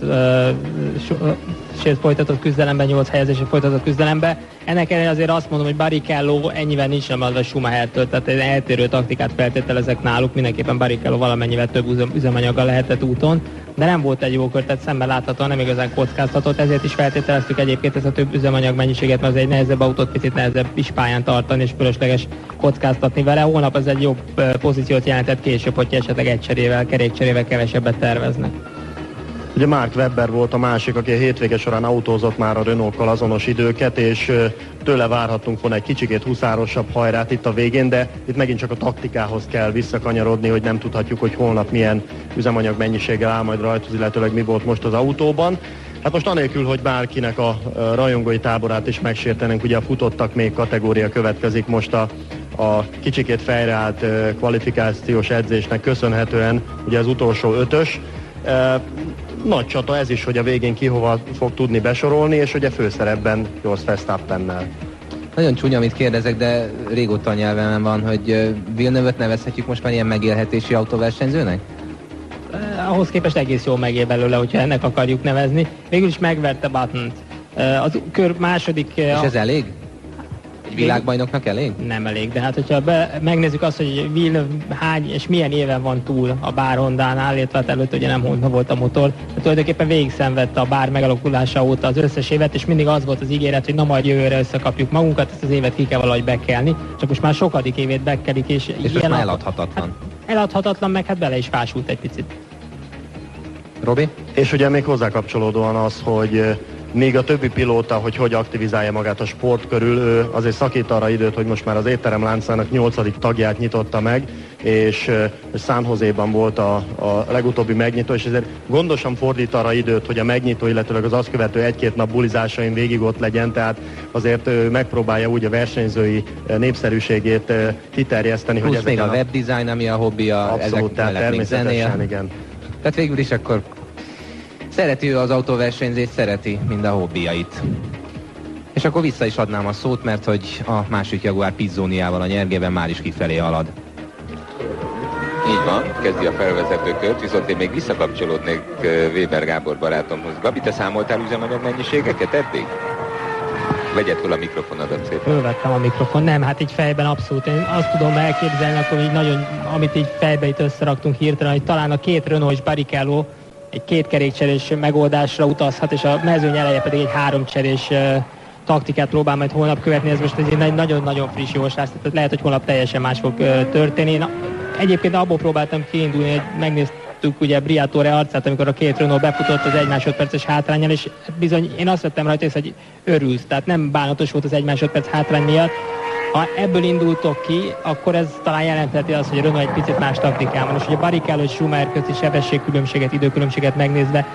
folytatott küzdelembe, 8 helyezésre folytatott küzdelembe. Ennek ellenére azért azt mondom, hogy Barrichello ennyivel nincs emelve Schumachertől, tehát egy eltérő taktikát feltételezek náluk, mindenképpen Barrichello valamennyivel több üzemanyaggal lehetett úton, de nem volt egy jó kör, tehát szemben láthatóan nem igazán kockáztatott, ezért is feltételeztük egyébként ezt a több üzemanyag mennyiséget, mert az egy nehezebb autót picit nehezebb is pályán tartani, és fölösleges kockáztatni vele. Holnap az egy jobb pozíciót jelentett később, hogy esetleg egy kerékcserével kevesebbet terveznek. Ugye Mark Webber volt a másik, aki a hétvége során autózott már a Renault-kal azonos időket, és tőle várhatunk volna egy kicsikét huszárosabb hajrát itt a végén, de itt megint csak a taktikához kell visszakanyarodni, hogy nem tudhatjuk, hogy holnap milyen üzemanyag mennyiséggel áll majd rajthoz, illetőleg mi volt most az autóban. Hát most anélkül, hogy bárkinek a rajongói táborát is megsértenénk, ugye a futottak még kategória következik most a kicsikét fejreállt kvalifikációs edzésnek köszönhetően, ugye az utolsó 5-ös. Nagy csata ez is, hogy a végén ki hova fog tudni besorolni, és ugye főszerepben Jos Verstappennel. Nagyon csúnya, amit kérdezek, de régóta a nyelvemen van, hogy Villeneuve-öt nevezhetjük most már ilyen megélhetési autóversenyzőnek? Ahhoz képest egész jól megél belőle, hogyha ennek akarjuk nevezni. Végül is megverte Buttont. Az kör második... És ez elég? Egy világbajnoknak elég? Nem elég, de hát hogyha megnézzük azt, hogy Villeneuve hány és milyen éven van túl a Bár Hondánál, illetve hát előtt ugye nem Honda volt a motor, de tulajdonképpen végig szenvedte a Bár megalakulása óta az összes évet, és mindig az volt az ígéret, hogy na majd jövőre összekapjuk magunkat, ezt az évet ki kell valahogy bekelni, csak most már sokadik évét bekelik, és most már eladhatatlan. Hát eladhatatlan, meg hát bele is fásult egy picit. Robi? És ugye még hozzákapcsolódóan az, hogy még a többi pilóta, hogy aktivizálja magát a sport körül, ő azért szakít arra időt, hogy most már az étterem láncának 8. tagját nyitotta meg, és San Joséban volt a legutóbbi megnyitó, és ezért gondosan fordít arra időt, hogy a megnyitó, illetőleg az azt követő 1-2 nap bulizásain végig ott legyen, tehát azért ő megpróbálja úgy a versenyzői népszerűségét kiterjeszteni. Plusz hogy még a webdesign, ami a hobbija, abszolút, tehát természetesen, igen. Tehát végül is akkor szereti ő az autóversenyzést, szereti mind a hobbiait. És akkor vissza is adnám a szót, mert hogy a másik Jaguar Pizzoniával a nyergében már is kifelé halad. Így van, kezdi a felvezetőkört, viszont én még visszakapcsolódnék Weber Gábor barátomhoz. Gabi, te számoltál üzemanyag mennyiségeket eddig? Vegyed fel a mikrofonodat szépen. Fölvettem a mikrofon, nem, hát így fejben abszolút. Én azt tudom elképzelni, akkor így nagyon, amit így fejbe itt összeraktunk hirtelen, hogy talán a két Renault és Barrichello egy 2 kerékcserés megoldásra utazhat, és a mezőny eleje pedig egy 3 cserés taktikát próbál majd holnap követni. Ez most egy nagyon-nagyon friss jóslás, tehát lehet, hogy holnap teljesen más fog történni. Én egyébként abból próbáltam kiindulni, hogy megnéztük ugye Briatore arcát, amikor a 2 Renault befutott az 1 másodperces hátránnyal, és bizony én azt vettem rajta, hogy örülsz, tehát nem bánatos volt az 1 másodperc hátrány miatt. Ha ebből indultok ki, akkor ez talán jelentheti azt, hogy a Renault egy picit más taktikán van, és hogy a Barrichello és Schumacher közti sebességkülönbséget, időkülönbséget megnézve,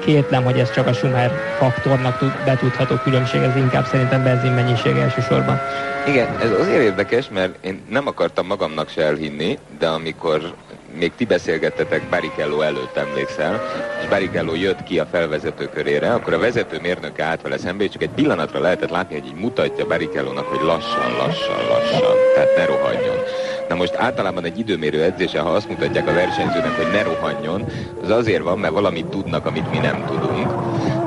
kétlem, hogy ez csak a Schumacher faktornak betudható különbség, ez inkább szerintem benzinmennyiség elsősorban. Igen, ez azért érdekes, mert én nem akartam magamnak se elhinni, de amikor még ti beszélgettetek Barrichello előtt, emlékszel, és Barrichello jött ki a felvezető körére, akkor a vezető mérnöke állt vele szembe, és csak egy pillanatra lehetett látni, hogy így mutatja Barrichello-nak, hogy lassan, tehát ne rohanjon. Na most általában egy időmérő edzésen, ha azt mutatják a versenyzőnek, hogy ne rohanjon, az azért van, mert valamit tudnak, amit mi nem tudunk.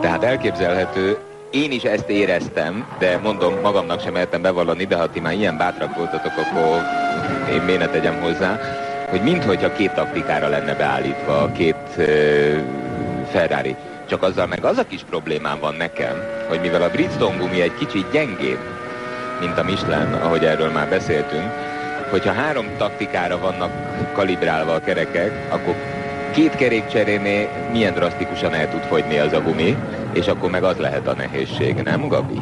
Tehát elképzelhető, én is ezt éreztem, de mondom, magamnak sem mertem bevallani, de ha ti már ilyen bátrak voltatok, akkor én miért ne tegyem hozzá, hogy minthogyha 2 taktikára lenne beállítva, 2 Ferrari. Csak azzal meg az a kis problémám van nekem, hogy mivel a Bridgestone gumi egy kicsit gyengébb, mint a Michelin, ahogy erről már beszéltünk, hogyha 3 taktikára vannak kalibrálva a kerekek, akkor 2 kerékcserénél milyen drasztikusan el tud fogyni az a gumi, és akkor meg az lehet a nehézség, nem Gabi?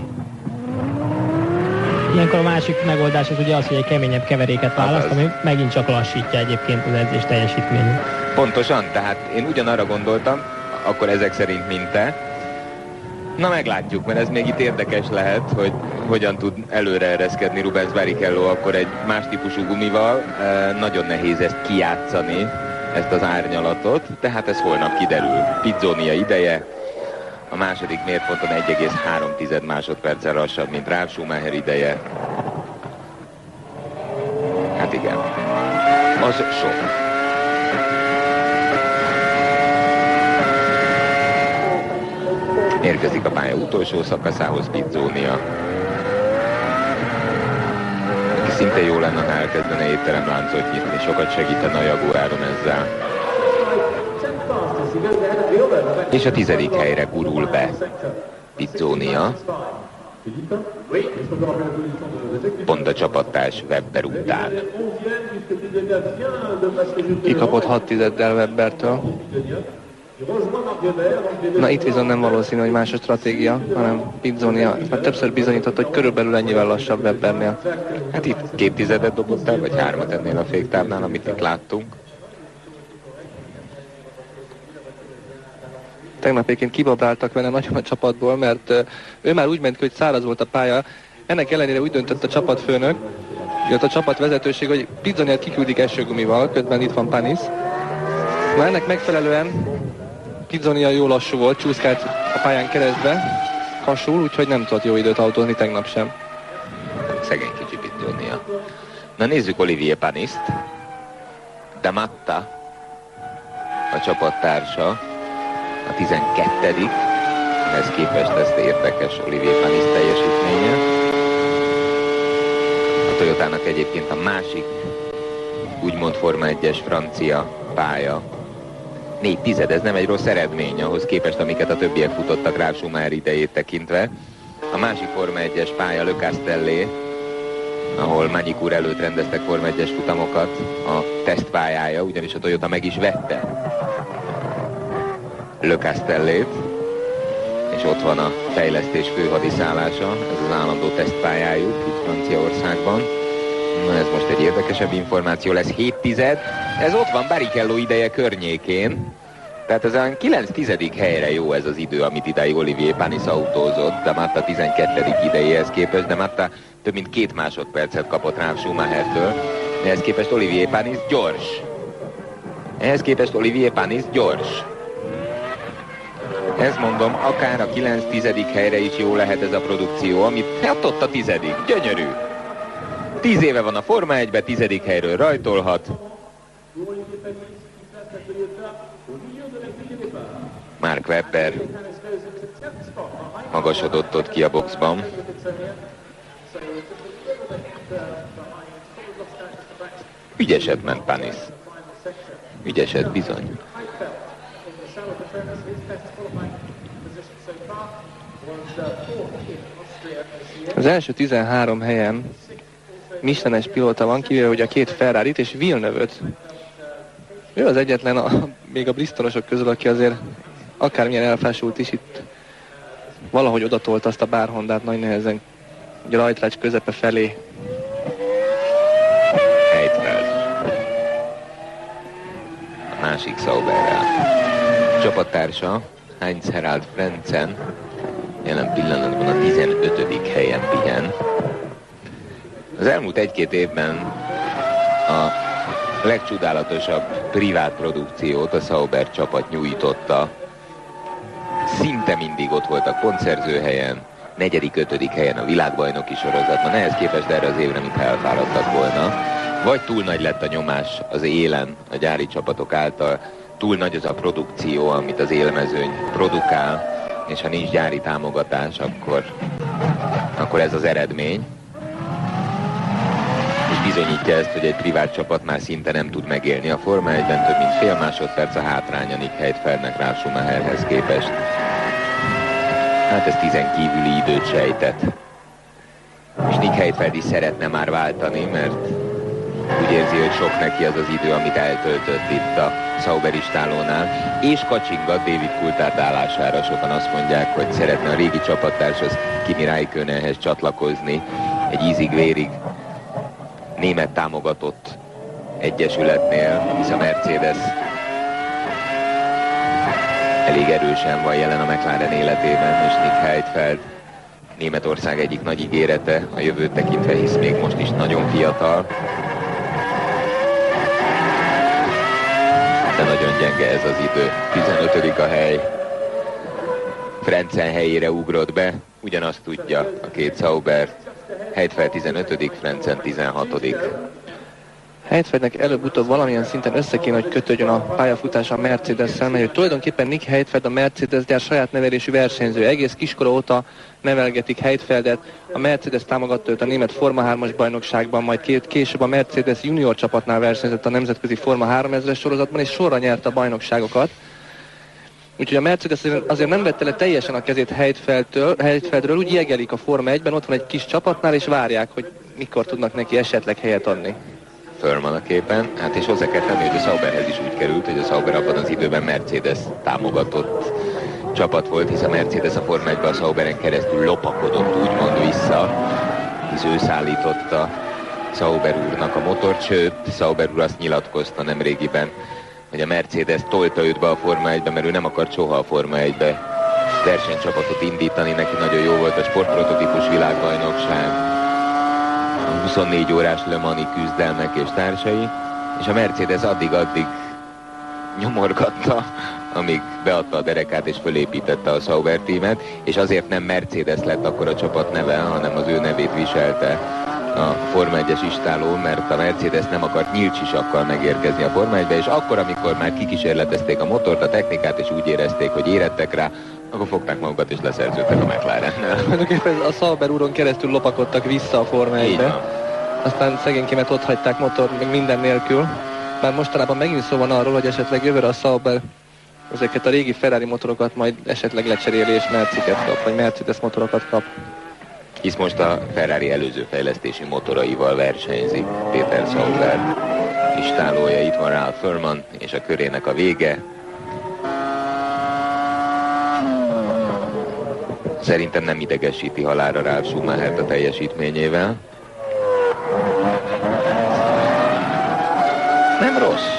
Ilyenkor a másik megoldás az ugye az, hogy egy keményebb keveréket választ, ami megint csak lassítja egyébként az edzés teljesítményét. Pontosan, tehát én ugyanarra gondoltam, akkor ezek szerint mint te. Na meglátjuk, mert ez még itt érdekes lehet, hogy hogyan tud előre ereszkedni Rubens Barrichello akkor egy más típusú gumival. Nagyon nehéz ezt kijátszani, ezt az árnyalatot, tehát ez holnap kiderül. Pizzonia ideje, a második mérponton 1,3 másodperccel lassabb, mint Ralf Schumacher ideje. Hát igen, az sok. Érkezik a pálya utolsó szakaszához Pizzonia. Aki szinte jó lenne, ha elkezdene étteremláncot nyitni, sokat segítene a Jaguaron ezzel. És a 10. helyre gurul be Pizzonia. Pont a csapattárs Webber után. Kikapott 6 tizeddel Webbertől. Na itt viszont nem valószínű, hogy más a stratégia, hanem Pizzonia már többször bizonyított, hogy körülbelül ennyivel lassabb Webbernél. Hát itt 2 dobott el, vagy 3 ennél a féktávnál, amit itt láttunk. Tegnap egyébként kibabráltak vele nagyon a csapatból, mert ő már úgy ment ki, hogy száraz volt a pálya. Ennek ellenére úgy döntött a csapatfőnök, illetve a csapatvezetőség, hogy Pizzoniát kiküldik esőgumival, közben itt van Panis. Na ennek megfelelően Pizzonia jó lassú volt, csúszkált a pályán keresztbe, hasul, úgyhogy nem tudott jó időt autózni tegnap sem. Szegény kicsi Pizzonia. Na nézzük Olivier Paniszt. Damatta, a csapattársa, a 12. Ehhez képest ezt érdekes Olivier Panis teljesítménye. A Toyotának egyébként a másik úgymond Forma 1-es francia pálya. 4/10, ez nem egy rossz eredmény ahhoz képest, amiket a többiek futottak Ralf Schumacher idejét tekintve. A másik Forma 1-es pálya Le Castellet, ahol Magnyik úr előtt rendeztek Forma 1-es futamokat, a tesztpályája, ugyanis a Toyota meg is vette Le Castellet, és ott van a fejlesztés főhadiszállása, ez az állandó tesztpályájuk itt Franciaországban. Na ez most egy érdekesebb információ lesz, 7/10, ez ott van Barrichello ideje környékén, tehát ez a 9/10 helyre jó ez az idő, amit idáig Olivier Panis autózott, Damatta 12. idejéhez képest, Damatta több mint 2 másodpercet kapott Ralf Schumachertől, ehhez képest Olivier Panis gyors. Ehhez képest Olivier Panis gyors. Ezt mondom, akár a 9/10 helyre is jó lehet ez a produkció, amit hát ott a 10. Gyönyörű. 10 éve van a Forma 1-be, 10. helyről rajtolhat. Mark Webber magasodott ott ki a boxban. Ügyesebb ment Panis. Ügyesebb bizony. Az első 13 helyen Michelin-es pilóta van, kivéve hogy a 2 Ferrarit és Villeneuve-öt. Ő az egyetlen, még a Bristolusok közül, aki azért akármilyen elfásult is itt valahogy odatolt azt a bárhondát nagy nehezen, hogy a rajtrács közepe felé. Heidfeld. A másik Sauberrel. Csapattársa Heinz Harald Frentzen jelen pillanatban a 15. helyen pihen. Az elmúlt 1-2 évben a legcsodálatosabb privát produkciót a Sauber csapat nyújtotta. Szinte mindig ott voltak pontszerzőhelyen, 4.-5. helyen a világbajnoki sorozatban, ehhez képest erre az évre, mintha elfáradtak volna. Vagy túl nagy lett a nyomás az élen a gyári csapatok által, túl nagy az a produkció, amit az élmezőny produkál, és ha nincs gyári támogatás, akkor ez az eredmény. És bizonyítja ezt, hogy egy privát csapat már szinte nem tud megélni a Forma 1-ben, több mint fél másodperc a hátránya Nick Heidfeldnek Ralf Schumacherhez képest. Hát ez 10 kívüli időt sejtett. És Nick Heidfeld is szeretne már váltani, mert úgy érzi, hogy sok neki az az idő, amit eltöltött itt a Sauber istálónál. És kacsingat David Coulthard állására. Sokan azt mondják, hogy szeretne a régi csapattárshoz, Kimi Räikkönenhez csatlakozni egy ízig-vérig német támogatott egyesületnél, hisz a Mercedes elég erősen van jelen a McLaren életében, és Nick Heidfeld Németország egyik nagy ígérete a jövőt tekintve, hisz még most is nagyon fiatal. De nagyon gyenge ez az idő. 15. a hely. Frentzen helyére ugrott be, ugyanazt tudja a 2 Sauber. Heidfeld 15., Frentzen 16. Heidfeldnek előbb-utóbb valamilyen szinten össze kéne, hogy kötődjön a pályafutása a Mercedes-szel, mert tulajdonképpen Nick Heidfeld a Mercedes gyár saját nevelésű versenyző. Egész kiskora óta nevelgetik Heidfeldet, a Mercedes támogatta őt a német Forma 3-as bajnokságban, majd később a Mercedes junior csapatnál versenyzett a nemzetközi Forma 3000-es sorozatban, és sorra nyerte a bajnokságokat. Úgyhogy a Mercedes azért nem vette le teljesen a kezét Heidfeldről, úgy jegelik a Forma 1-ben, ott van egy kis csapatnál, és várják, hogy mikor tudnak neki esetleg helyet adni. Thurman a képen. Hát és hozzá kell tenni, hogy a Sauberhez is úgy került, hogy a Sauber abban az időben Mercedes támogatott csapat volt, hisz a Mercedes a Forma 1-ben a Sauberen keresztül lopakodott úgymond vissza, hisz ő szállította Sauber úrnak a motort, sőt, Sauber úr azt nyilatkozta nemrégiben, hogy a Mercedes tolta őt be a Forma 1-be, mert ő nem akart soha a Forma 1-be versenycsapatot indítani, neki nagyon jó volt a sportprototípus világbajnokság, a 24 órás Le Mans-i küzdelmek és társai, és a Mercedes addig-addig nyomorgatta, amíg beadta a derekát és fölépítette a Sauber tímet, és azért nem Mercedes lett akkor a csapat neve, hanem az ő nevét viselte a Forma 1-es istáló, mert a Mercedes nem akart nyílt sisakkal megérkezni a Forma 1-be, és akkor, amikor már kikísérletezték a motort, a technikát, és úgy érezték, hogy érettek rá, akkor fogták magukat és leszerződtek a McLarennel. Tulajdonképpen a Sauber úron keresztül lopakodtak vissza a Forma 1-be, aztán szegénykémet ott hagyták motor, még minden nélkül. Már mostanában megint szó van arról, hogy esetleg jövőre a Sauber ezeket a régi Ferrari motorokat majd esetleg lecseréli és Merciket kap, vagy Mercedes motorokat kap. Hisz most a Ferrari előző fejlesztési motoraival versenyzik Peter Sauber istálója, itt van Ralph Thurman, és a körének a vége. Szerintem nem idegesíti halálra Ralf Schumachert a teljesítményével. Nem rossz.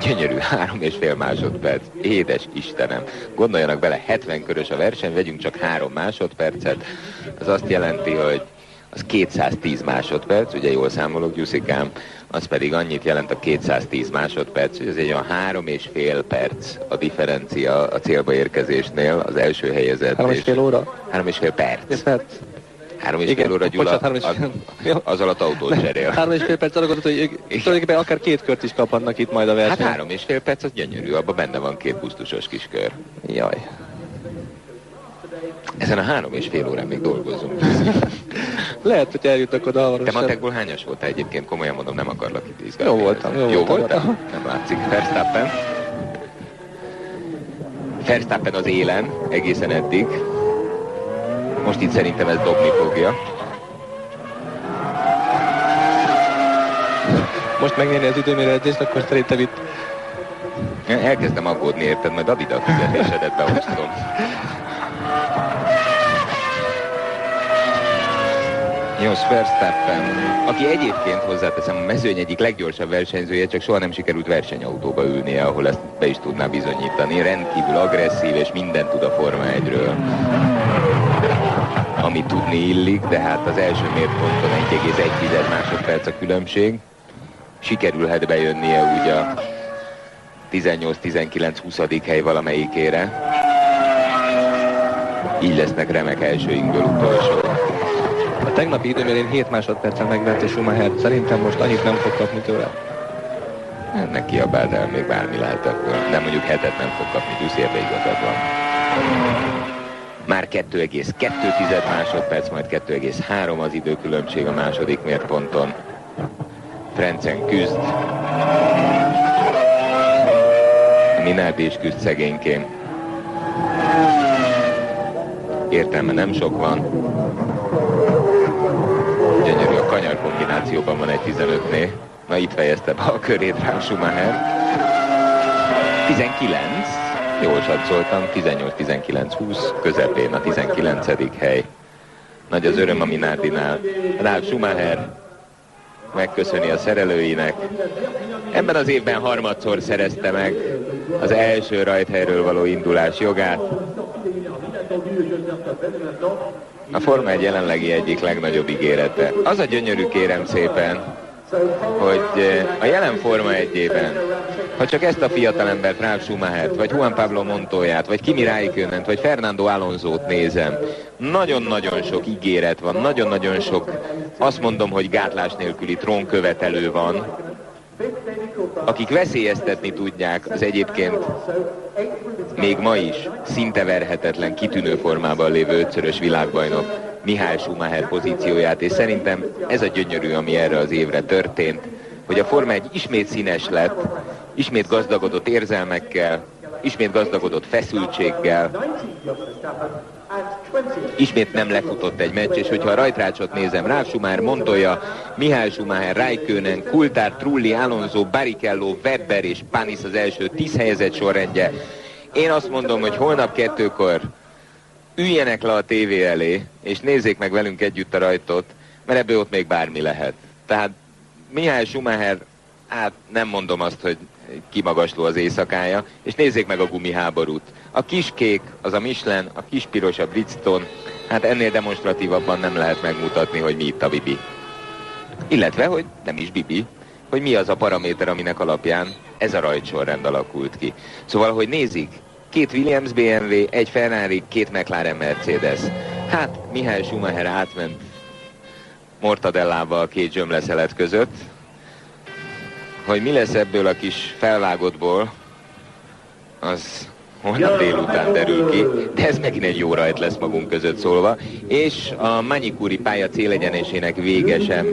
Gyönyörű, 3,5 másodperc. Édes Istenem. Gondoljanak bele, 70 körös a verseny, vegyünk csak 3 másodpercet. Az azt jelenti, hogy az 210 másodperc, ugye jól számolok, Gyuszikám, az pedig annyit jelent a 210 másodperc, hogy ez egy olyan 3,5 perc a differencia a célba érkezésnél, az első helyezett. 3,5 óra? 3,5 perc. 3,5 óra Gyula, az alatt autót cserél. 3,5 perc arra gondolt, hogy tulajdonképpen akár 2 kört is kaphatnak itt majd a versenyen. Hát 3,5 perc az gyönyörű, abban benne van 2 gusztusos kis kör. Jaj. Ezen a 3,5 órán még dolgozzunk. Lehet, hogy eljutnak oda hamarosan. Te matekból hányas voltál egyébként? Komolyan mondom, nem akarlak itt izgatni. Jó voltam. Jó voltam? Nem látszik. Verstappen az élen egészen eddig. Most itt szerintem ez dobni fogja. Most megnyerni az időmérőedzést, akkor szerintem itt... Elkezdem aggódni, érted? Majd add ide a fizetésedet, beosztom. Jos Verstappen, aki egyébként hozzáteszem a mezőny egyik leggyorsabb versenyzője, csak soha nem sikerült versenyautóba ülnie, ahol ezt be is tudná bizonyítani. Rendkívül agresszív, és mindent tud a Forma 1-ről, amit tudni illik, de hát az első mérponton 1,1 másodperc a különbség. Sikerülhet bejönnie úgy a 18-19-20. hely valamelyikére. Így lesznek remek elsőinkből utolsó. A tegnapi időmérőn 7 másodperccel megverte Schumacher. Szerintem most annyit nem fog kapni tőle. Ennek kiabáld el, még bármi lehet akkor. De mondjuk 7-et nem fog kapni, Düsszérbe igazad van. Már 2,2 másodperc, majd 2,3 az időkülönbség a második mérponton. Frentzen küzd. Minardi is küzd szegénykén. Értelme nem sok van. Gyönyörű, a kanyar kombinációban van egy 15-nél. Na itt fejezte be a körét rá Schumacher. 19. Jól satszoltam, 18-19-20, közepén a 19. hely. Nagy az öröm a Minardinál. Ralf Schumacher megköszöni a szerelőinek. Ebben az évben harmadszor szerezte meg az első rajthelyről való indulás jogát. A Forma 1 jelenlegi egyik legnagyobb ígérete. Az a gyönyörű, kérem szépen, hogy a jelen Forma 1-ében, ha csak ezt a fiatalembert, Ralf Schumachert, vagy Juan Pablo Montoyát, vagy Kimi Räikkönent, vagy Fernando Alonsót nézem, nagyon-nagyon sok ígéret van, nagyon-nagyon sok, azt mondom, hogy gátlás nélküli trónkövetelő van, akik veszélyeztetni tudják az egyébként még ma is szinte verhetetlen, kitűnő formában lévő 5-szörös világbajnok Michael Schumacher pozícióját, és szerintem ez a gyönyörű, ami erre az évre történt, hogy a Forma 1 ismét színes lett, ismét gazdagodott érzelmekkel, ismét gazdagodott feszültséggel, ismét nem lefutott egy meccs, és hogyha a rajtrácsot nézem, Ralf Schumacher, Montoya, Michael Schumacher, Raikkonen, Coulthard, Trulli, Alonso, Barrichello, Webber és Panis az első 10 helyezett sorrendje. Én azt mondom, hogy holnap 2-kor üljenek le a tévé elé, és nézzék meg velünk együtt a rajtot, mert ebből ott még bármi lehet. Tehát Michael Schumacher, hát nem mondom azt, hogy kimagasló az éjszakája, és nézzék meg a gumiháborút. A kis kék, az a Michelin, a kis piros, a Bridgestone, hát ennél demonstratívabban nem lehet megmutatni, hogy mi itt a bibi. Illetve, hogy nem is bibi, hogy mi az a paraméter, aminek alapján ez a rajtsorrend alakult ki. Szóval, hogy nézik, 2 Williams BMW, 1 Ferrari, 2 McLaren Mercedes. Hát Michael Schumacher átment mortadellával 2 zsömleszelet között. Hogy mi lesz ebből a kis felvágottból, az holnap délután derül ki, de ez megint egy jó rajt lesz magunk között szólva, és a Manicuri pálya célegyenesének vége sem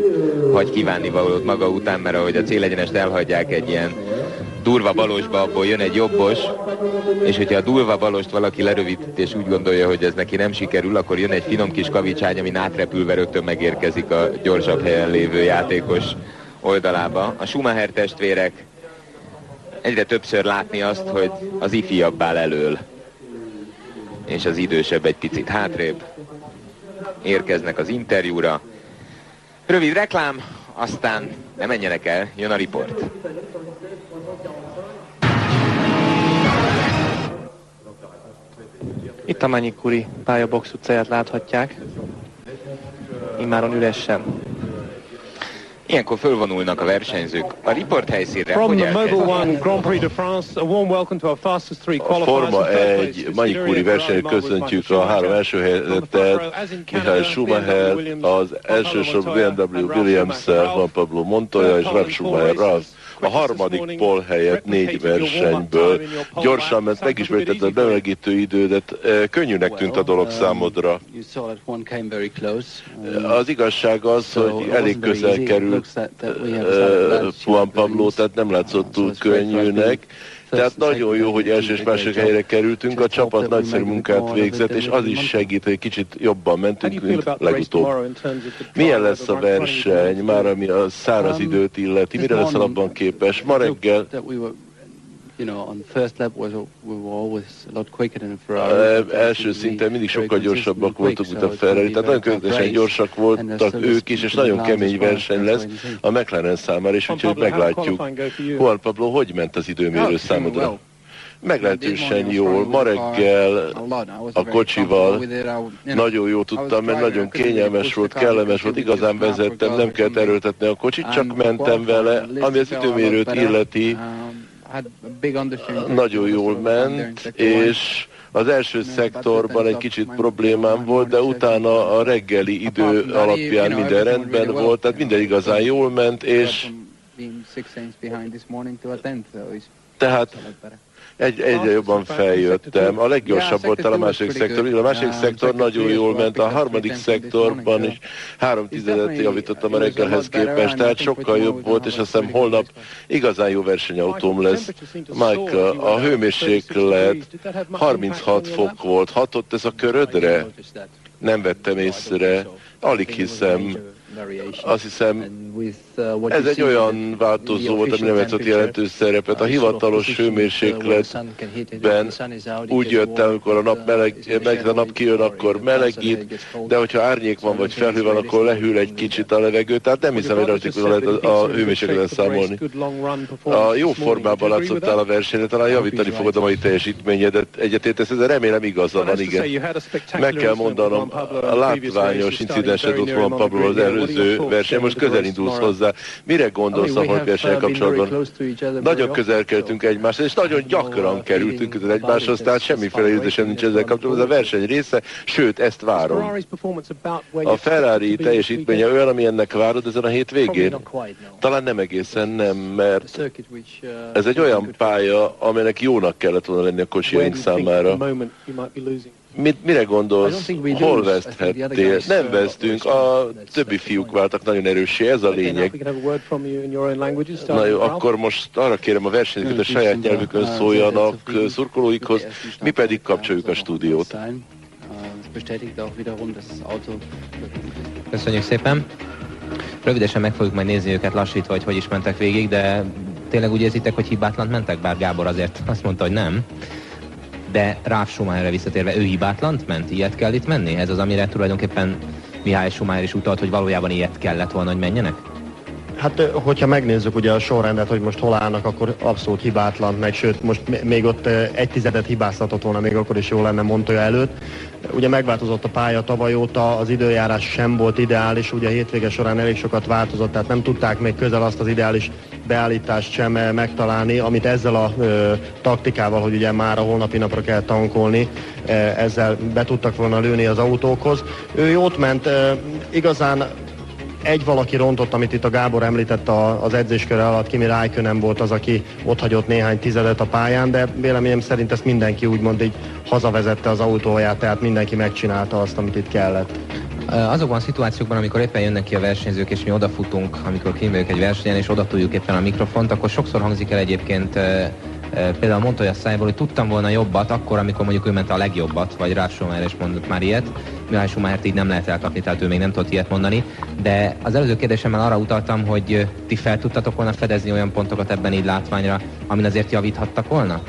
hagy kívánnivalót maga után, mert ahogy a célegyenest elhagyják egy ilyen durva balosba, abból jön egy jobbos, és hogyha a durva balost valaki lerövidít és úgy gondolja, hogy ez neki nem sikerül, akkor jön egy finom kis kavicsány, amin átrepülve rögtön megérkezik a gyorsabb helyen lévő játékos oldalába. A Schumacher testvérek egyre többször látni azt, hogy az ifjabb áll elől, és az idősebb egy picit hátrébb. Érkeznek az interjúra. Rövid reklám, aztán ne menjenek el, jön a riport. Itt a Manicuri pályabox utcáját láthatják, immáron üresen. Ilyenkor fölvonulnak a versenyzők a riport helyszínre. From the Mobil One Grand Prix de France, a warm welcome to our fastest 3 qualifiers. A Forma 1 Manicuri versenyt köszöntjük a 3 első helyezettet, Michael Schumacher, az elsősorban BMW Williams-szel, Juan Pablo Montoya és Ralf Schumacher. A harmadik pole helyett 4 versenyből gyorsan ment, megismertette a bemelegítő idődet, könnyűnek tűnt a dolog számodra. Az igazság az, hogy elég közel került Juan Pablo, tehát nem látszott túl könnyűnek. Tehát nagyon jó, hogy első és második helyre kerültünk, a csapat nagyszerű munkát végzett, és az is segít, hogy kicsit jobban mentünk, mint legutóbb. Milyen lesz a verseny, már ami a száraz időt illeti, mire lesz alapban képes? Ma reggel első szinten mindig sokkal gyorsabbak voltunk, mint a Ferrari, tehát nagyon követősen gyorsak voltak ők is, és nagyon kemény verseny lesz a McLaren számára, és úgyhogy meglátjuk. Juan Pablo, hogy ment az időmérő számodra? Meglehetősen jól. Ma reggel a kocsival nagyon jó tudtam, mert nagyon kényelmes volt, kellemes volt, igazán vezettem, nem kellett erőltetni a kocsit, csak mentem vele, ami az időmérőt illeti. Nagyon jól ment, és az első szektorban egy kicsit problémám volt, de utána a reggeli idő alapján minden rendben volt, tehát minden igazán jól ment, és tehát egyre jobban feljöttem. A leggyorsabb volt a második szektor. A második szektor nagyon jól ment, a harmadik szektorban is 3/10 javítottam a reggelhez képest, tehát sokkal jobb volt, és azt hiszem holnap igazán jó versenyautóm lesz. Michael, a hőmérséklet 36 fok volt, hatott ez a körödre? Nem vettem észre, alig hiszem. Azt hiszem, ez egy olyan változó volt, ami nem játszott jelentős szerepet. A hivatalos hőmérsékletben úgy jött el, amikor a nap kijön, akkor melegít, de hogyha árnyék van vagy felhő van, akkor lehűl egy kicsit a levegő, tehát nem hiszem, hogy rajtikon lehet a hőmérsékletet számolni. A jó formában látszottál a versenyre, talán javítani fogod a mai teljesítményedet. Egyetértesz, ezzel remélem igaza van, igen. Meg kell mondanom, a látványos incidensed ott van Pablo az előző verseny, most közel indulsz hozzá. Mire gondolsz a mai versenyen kapcsolatban? Nagyon közel kerültünk egymáshoz, és nagyon gyakran kerültünk közel egymáshoz, tehát semmiféle érzésem nincs ezzel kapcsolatban. Ez a verseny része, sőt, ezt várom. A Ferrari teljesítménye olyan, ami ennek várod ezen a hétvégén? Talán nem egészen nem, mert ez egy olyan pálya, amelynek jónak kellett volna lenni a kocsiaink számára. Mire gondolsz? Hol veszthettél? Nem vesztünk, a többi fiúk váltak nagyon erőssé, ez a lényeg. Na jó, akkor most arra kérem a versenyzőket, a saját nyelvükön szóljanak szurkolóikhoz, mi pedig kapcsoljuk a stúdiót. Köszönjük szépen. Rövidesen meg fogjuk majd nézni őket lassítva, hogy is mentek végig, de tényleg úgy érzitek, hogy hibátlant mentek? Bár Gábor azért azt mondta, hogy nem. De Ralf Schumacherre visszatérve, ő hibátlant ment? Ilyet kell itt menni? Ez az, amire tulajdonképpen Mihály Schumacher is utalt, hogy valójában ilyet kellett volna, hogy menjenek? Hát, hogyha megnézzük ugye a sorrendet, hogy most hol állnak, akkor abszolút hibátlan megy, sőt, most még ott 1/10 hibáztatott volna, még akkor is jó lenne Montoya előtt. Ugye megváltozott a pálya tavaly óta, az időjárás sem volt ideális, ugye a hétvége során elég sokat változott, tehát nem tudták még közel azt az ideális beállítást sem megtalálni, amit ezzel a taktikával, hogy ugye már a holnapi napra kell tankolni, ezzel be tudtak volna lőni az autókhoz. Ő jót ment, igazán egy valaki rontott, amit itt a Gábor említett az edzésköre alatt, Kimi Räikkönen volt az, aki ott hagyott néhány tizedet a pályán, de véleményem szerint ezt mindenki úgymond így hazavezette az autóját, tehát mindenki megcsinálta azt, amit itt kellett. Azokban a szituációkban, amikor éppen jönnek ki a versenyzők, és mi odafutunk, amikor kimegyünk egy versenyen, és oda tudjuk éppen a mikrofont, akkor sokszor hangzik el egyébként például Montoya szájából, hogy tudtam volna jobbat, akkor, amikor mondjuk ő ment a legjobbat, vagy Ralf Schumacher is mondott már ilyet. Mihály Schumachert így nem lehet elkapni, tehát ő még nem tudott ilyet mondani. De az előző kérdésemmel arra utaltam, hogy ti fel tudtatok volna fedezni olyan pontokat ebben így látványra, amin azért javíthattak volna?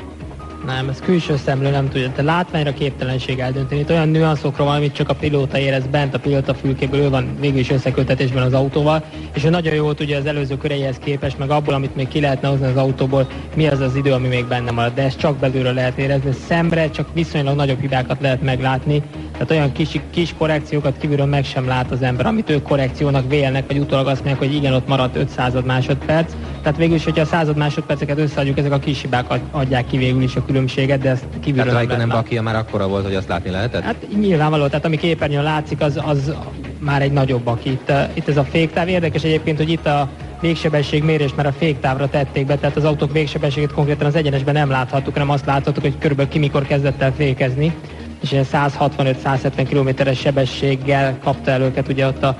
Nem, ez külső szemlő nem tudja, de látványra képtelenség eldönteni. Itt olyan nüanszokról van, amit csak a pilóta érez bent, a pilóta fülkéből, ő van végül is összeköttetésben az autóval, és ő nagyon jól tudja az előző köreihez képest, meg abból, amit még ki lehetne hozni az autóból, mi az az idő, ami még benne marad, de ezt csak belülről lehet érezni, szemre csak viszonylag nagyobb hibákat lehet meglátni, tehát olyan kis korrekciókat kívülről meg sem lát az ember, amit ők korrekciónak vélnek, vagy utólag azt mondják, hogy igen, ott maradt 500 másodperc, tehát végül is, hogyha a 100 másodperceket összeadjuk, ezek a kis hibák adják ki végül is a különbséget, de ezt kívülről nem lehet. Bakia már akkora volt, hogy azt látni lehetett? Hát nyilvánvaló, tehát ami képernyőn látszik, az már egy nagyobb baki. Itt ez a féktáv. Érdekes egyébként, hogy itt a végsebességmérés már a féktávra tették be, tehát az autók végsebességét konkrétan az egyenesben nem láthattuk, hanem azt láthattuk, hogy körülbelül ki mikor kezdett el fékezni, és ilyen 165-170 km/s sebességgel kapta el őket ugye ott a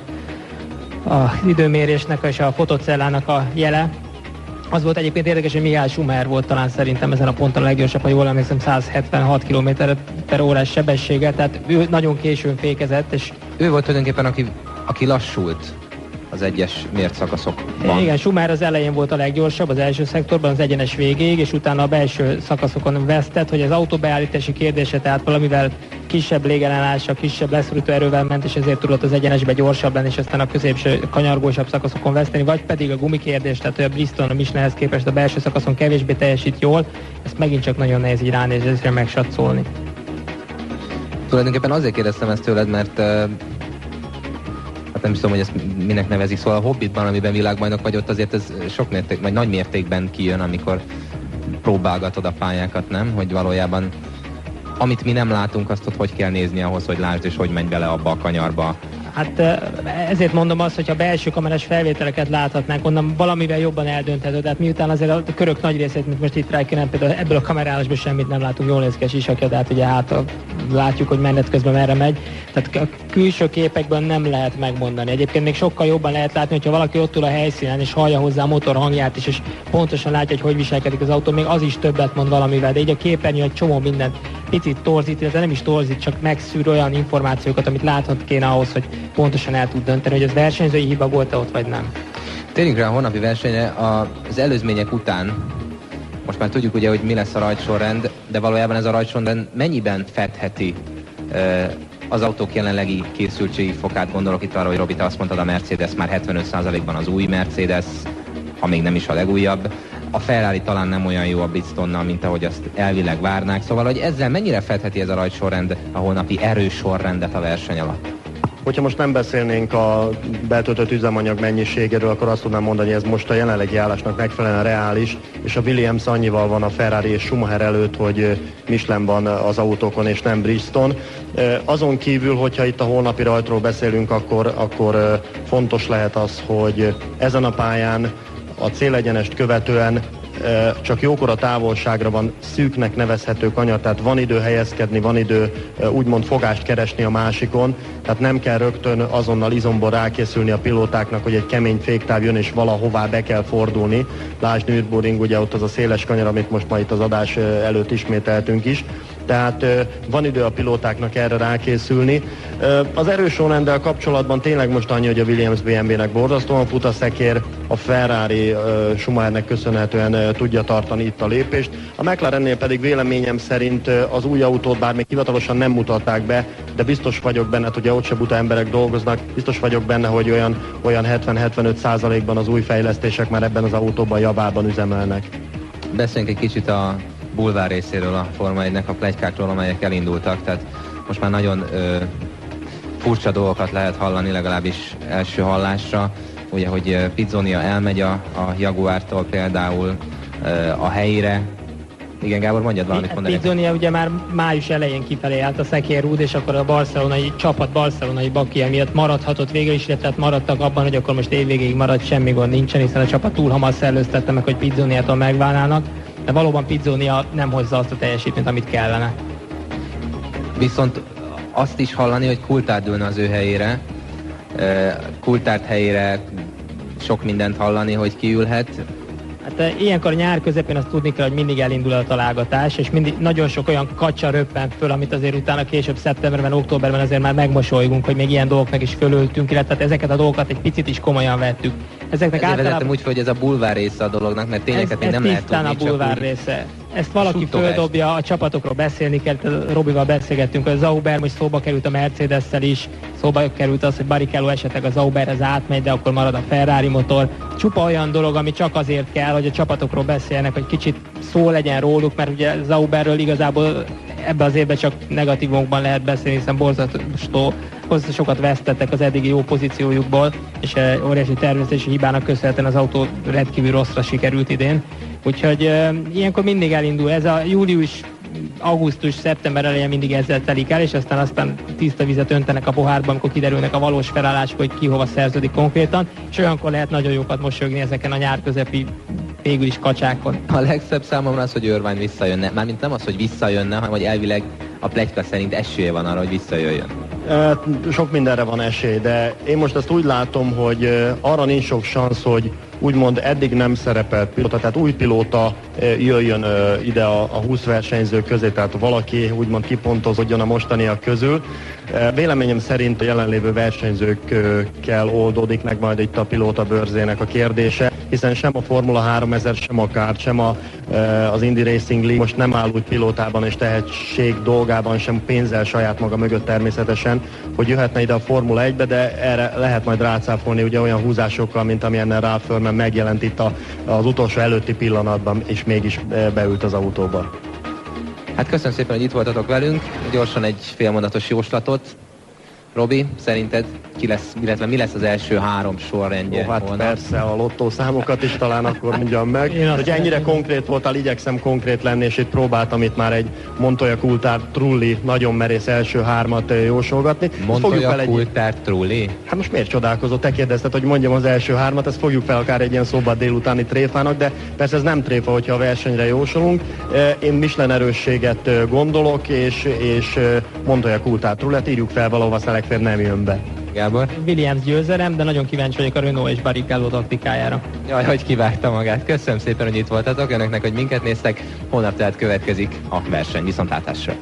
időmérésnek és a fotocellának a jele. Az volt egyébként érdekes, hogy Mihály Schumacher volt talán szerintem ezen a ponton a leggyorsabb, ha jól emlékszem, 176 km/h sebességgel, tehát ő nagyon későn fékezett, és ő volt tulajdonképpen, aki lassult az egyes mért szakaszokban. Igen, Schumacher az elején volt a leggyorsabb, az első szektorban, az egyenes végéig, és utána a belső szakaszokon vesztett, hogy az autóbeállítási kérdése, tehát valamivel kisebb légellenállással, kisebb leszorító erővel ment, és ezért tudott az egyenesbe gyorsabb lenni, és aztán a középső kanyargósabb szakaszokon veszteni, vagy pedig a gumikérdés, tehát hogy a Bristol, a Michelinhez képest a belső szakaszon kevésbé teljesít jól, ezt megint csak nagyon nehéz így ránézésre megsatszolni. Tulajdonképpen azért kérdeztem ezt tőled, mert hát nem is tudom, hogy ezt minek nevezik, szóval a Hobbitban, amiben világbajnok vagy, ott azért ez sok mérték, vagy nagy mértékben kijön, amikor próbálgatod a pályákat, nem? Hogy valójában amit mi nem látunk, azt ott hogy kell nézni ahhoz, hogy lásd, és hogy menj bele abba a kanyarba. Hát ezért mondom azt, hogy ha belső kamerás felvételeket láthatnánk, onnan valamivel jobban eldönthető. Tehát miután azért a körök nagy részét, mint most itt Räikkönen, például ebből a kamerálásból semmit nem látunk, jól néz ki a sisakja, tehát ugye látjuk, hogy menet közben merre megy. Tehát a külső képekben nem lehet megmondani. Egyébként még sokkal jobban lehet látni, hogyha valaki ott ül a helyszínen, és hallja hozzá a motor hangját is, és pontosan látja, hogy viselkedik az autó, még az is többet mond valamivel. De így a képernyő egy csomó mindent picit torzít, illetve nem is torzít, csak megszűr olyan információkat, amit láthat kéne ahhoz, hogy pontosan el tud dönteni, hogy ez versenyzői hiba volt-e ott, vagy nem. Térjünk rá a holnapi versenyre. Az előzmények után most már tudjuk ugye, hogy mi lesz a rajtsorrend, de valójában ez a rajtsorrend mennyiben fedheti az autók jelenlegi készültségi fokát? Gondolok itt arra, hogy Robi, te azt mondtad, a Mercedes már 75%-ban az új Mercedes, ha még nem is a legújabb. A Ferrari talán nem olyan jó a Bridgestonnal, mint ahogy azt elvileg várnák. Szóval, hogy ezzel mennyire fedheti ez a rajtsorrend a holnapi erős sorrendet a verseny alatt? Hogyha most nem beszélnénk a betöltött üzemanyag mennyiségéről, akkor azt tudnám mondani, hogy ez most a jelenlegi állásnak megfelelően reális, és a Williams annyival van a Ferrari és Schumacher előtt, hogy Michelin van az autókon és nem Bridgestone. Azon kívül, hogyha itt a holnapi rajtról beszélünk, akkor fontos lehet az, hogy ezen a pályán a célegyenest követően csak jókora távolságra van szűknek nevezhető kanyar, tehát van idő helyezkedni, van idő úgymond fogást keresni a másikon, tehát nem kell rögtön azonnal izomból rákészülni a pilótáknak, hogy egy kemény féktáv jön és valahová be kell fordulni. Lásd Nürburgring, ugye ott az a széles kanyar, amit most ma itt az adás előtt ismételtünk is. Tehát van idő a pilótáknak erre rákészülni. Az erős sorrenddel kapcsolatban tényleg most annyi, hogy a Williams BMW-nek borzasztóan fut a szekér, a Ferrari Schumachernek köszönhetően tudja tartani itt a lépést. A McLarennél pedig véleményem szerint az új autót, bár még hivatalosan nem mutatták be, de biztos vagyok benne, hogy ott se buta emberek dolgoznak, biztos vagyok benne, hogy olyan 70-75%-ban az új fejlesztések már ebben az autóban javában üzemelnek. Beszéljünk egy kicsit a bulvár részéről a Forma 1-nek, a pletykákról, amelyek elindultak, tehát most már nagyon furcsa dolgokat lehet hallani, legalábbis első hallásra, ugye, hogy Pizzonia elmegy a Jaguártól például a helyére. Igen, Gábor, mondjad valamit mondani. Pizzonia ugye már május elején kifelé állt a szekérrúd, és akkor a barcelonai csapat barcelonai bakia miatt maradhatott végül is, tehát maradtak abban, hogy akkor most évvégéig marad, semmi gond nincsen, hiszen a csapat túl hamar szellőztette meg, hogy Pizzoniától megválnának, de valóban Pizzonia nem hozza azt a teljesítményt, amit kellene. Viszont azt is hallani, hogy Coulthard ülne az ő helyére, Coulthard helyére sok mindent hallani, hogy kiülhet. Hát ilyenkor nyár közepén azt tudni kell, hogy mindig elindul a találgatás, és mindig nagyon sok olyan kacsa röppent föl, amit azért utána később szeptemberben, októberben azért már megmosolygunk, hogy még ilyen dolgoknak is fölöltünk, illetve ezeket a dolgokat egy picit is komolyan vettük. Ezeknek általában úgy, hogy ez a bulvár része a dolognak, mert tényeket még nem lehet tudni. Ez tisztán a bulvár része. Ezt valaki földobja, a csapatokról beszélni kell, Robival beszélgettünk, hogy a Sauber most szóba került a Mercedes-szel is, szóba került az, hogy Barrichello esetleg a Sauberhez átmegy, de akkor marad a Ferrari motor. Csupa olyan dolog, ami csak azért kell, hogy a csapatokról beszéljenek, hogy kicsit szó legyen róluk, mert ugye Sauberről igazából ebbe az évben csak negatívokban lehet beszélni, hiszen borzasztó sokat vesztettek az eddigi jó pozíciójukból, és óriási tervezési hibának köszönhetően az autó rendkívül rosszra sikerült idén. Úgyhogy ilyenkor mindig elindul. Ez a július, augusztus, szeptember eleje mindig ezzel telik el, és aztán tiszta vizet öntenek a pohárba, amikor kiderülnek a valós felállások, hogy ki hova szerződik konkrétan, és olyankor lehet nagyon jókat mosolyogni ezeken a nyár közepi végül is kacsákon. A legszebb számomra az, hogy Irvine visszajönne. Mármint nem az, hogy visszajönne, hanem hogy elvileg a pletyka szerint esélye van arra, hogy visszajöjjön. Sok mindenre van esély, de én most azt úgy látom, hogy arra nincs sok szansz, hogy úgymond eddig nem szerepelt pilóta, tehát új pilóta jöjjön ide a 20 versenyző közé, tehát valaki úgymond kipontozódjon a mostaniak közül. Véleményem szerint a jelenlévő versenyzőkkel oldódik meg majd itt a pilóta bőrzének a kérdése, hiszen sem a Formula 3000, sem a kart, sem az Indy Racing League most nem áll úgy pilótában és tehetség dolgában, sem pénzzel saját maga mögött természetesen, hogy jöhetne ide a Formula 1-be, de erre lehet majd rácáfolni ugye olyan húzásokkal, mint amilyen Ralph Furman megjelent itt az utolsó előtti pillanatban, és mégis beült az autóba. Hát köszönöm szépen, hogy itt voltatok velünk. Gyorsan egy félmondatos jóslatot. Robi, szerinted illetve mi lesz az első 3 sorrendje? Hát holnap? Persze, a lottószámokat is talán akkor mondjam meg. Hogy ennyire konkrét voltál, igyekszem konkrét lenni, és itt próbáltam itt már egy Montoya, Coulthard, Trulli nagyon merész első 3-at jósolgatni. Montoya, Coulthard, Trulli? Hát most miért csodálkozol? Te kérdezted, hogy mondjam az első 3-at, ezt fogjuk fel akár egy ilyen szombat délutáni tréfának, de persze ez nem tréfa, hogyha a versenyre jósolunk. Én Michelin erősséget gondolok, és Montoya, Coulthard, Trullit írjuk fel valahova, aztán legfeljebb nem jön be. Gábor? Williams győzelem, de nagyon kíváncsi vagyok a Renault és Barrichello taktikájára. Jaj, hogy kivárta magát. Köszönöm szépen, hogy itt voltatok, önöknek, hogy minket néztek. Holnap tehát következik a verseny. Viszontlátásra!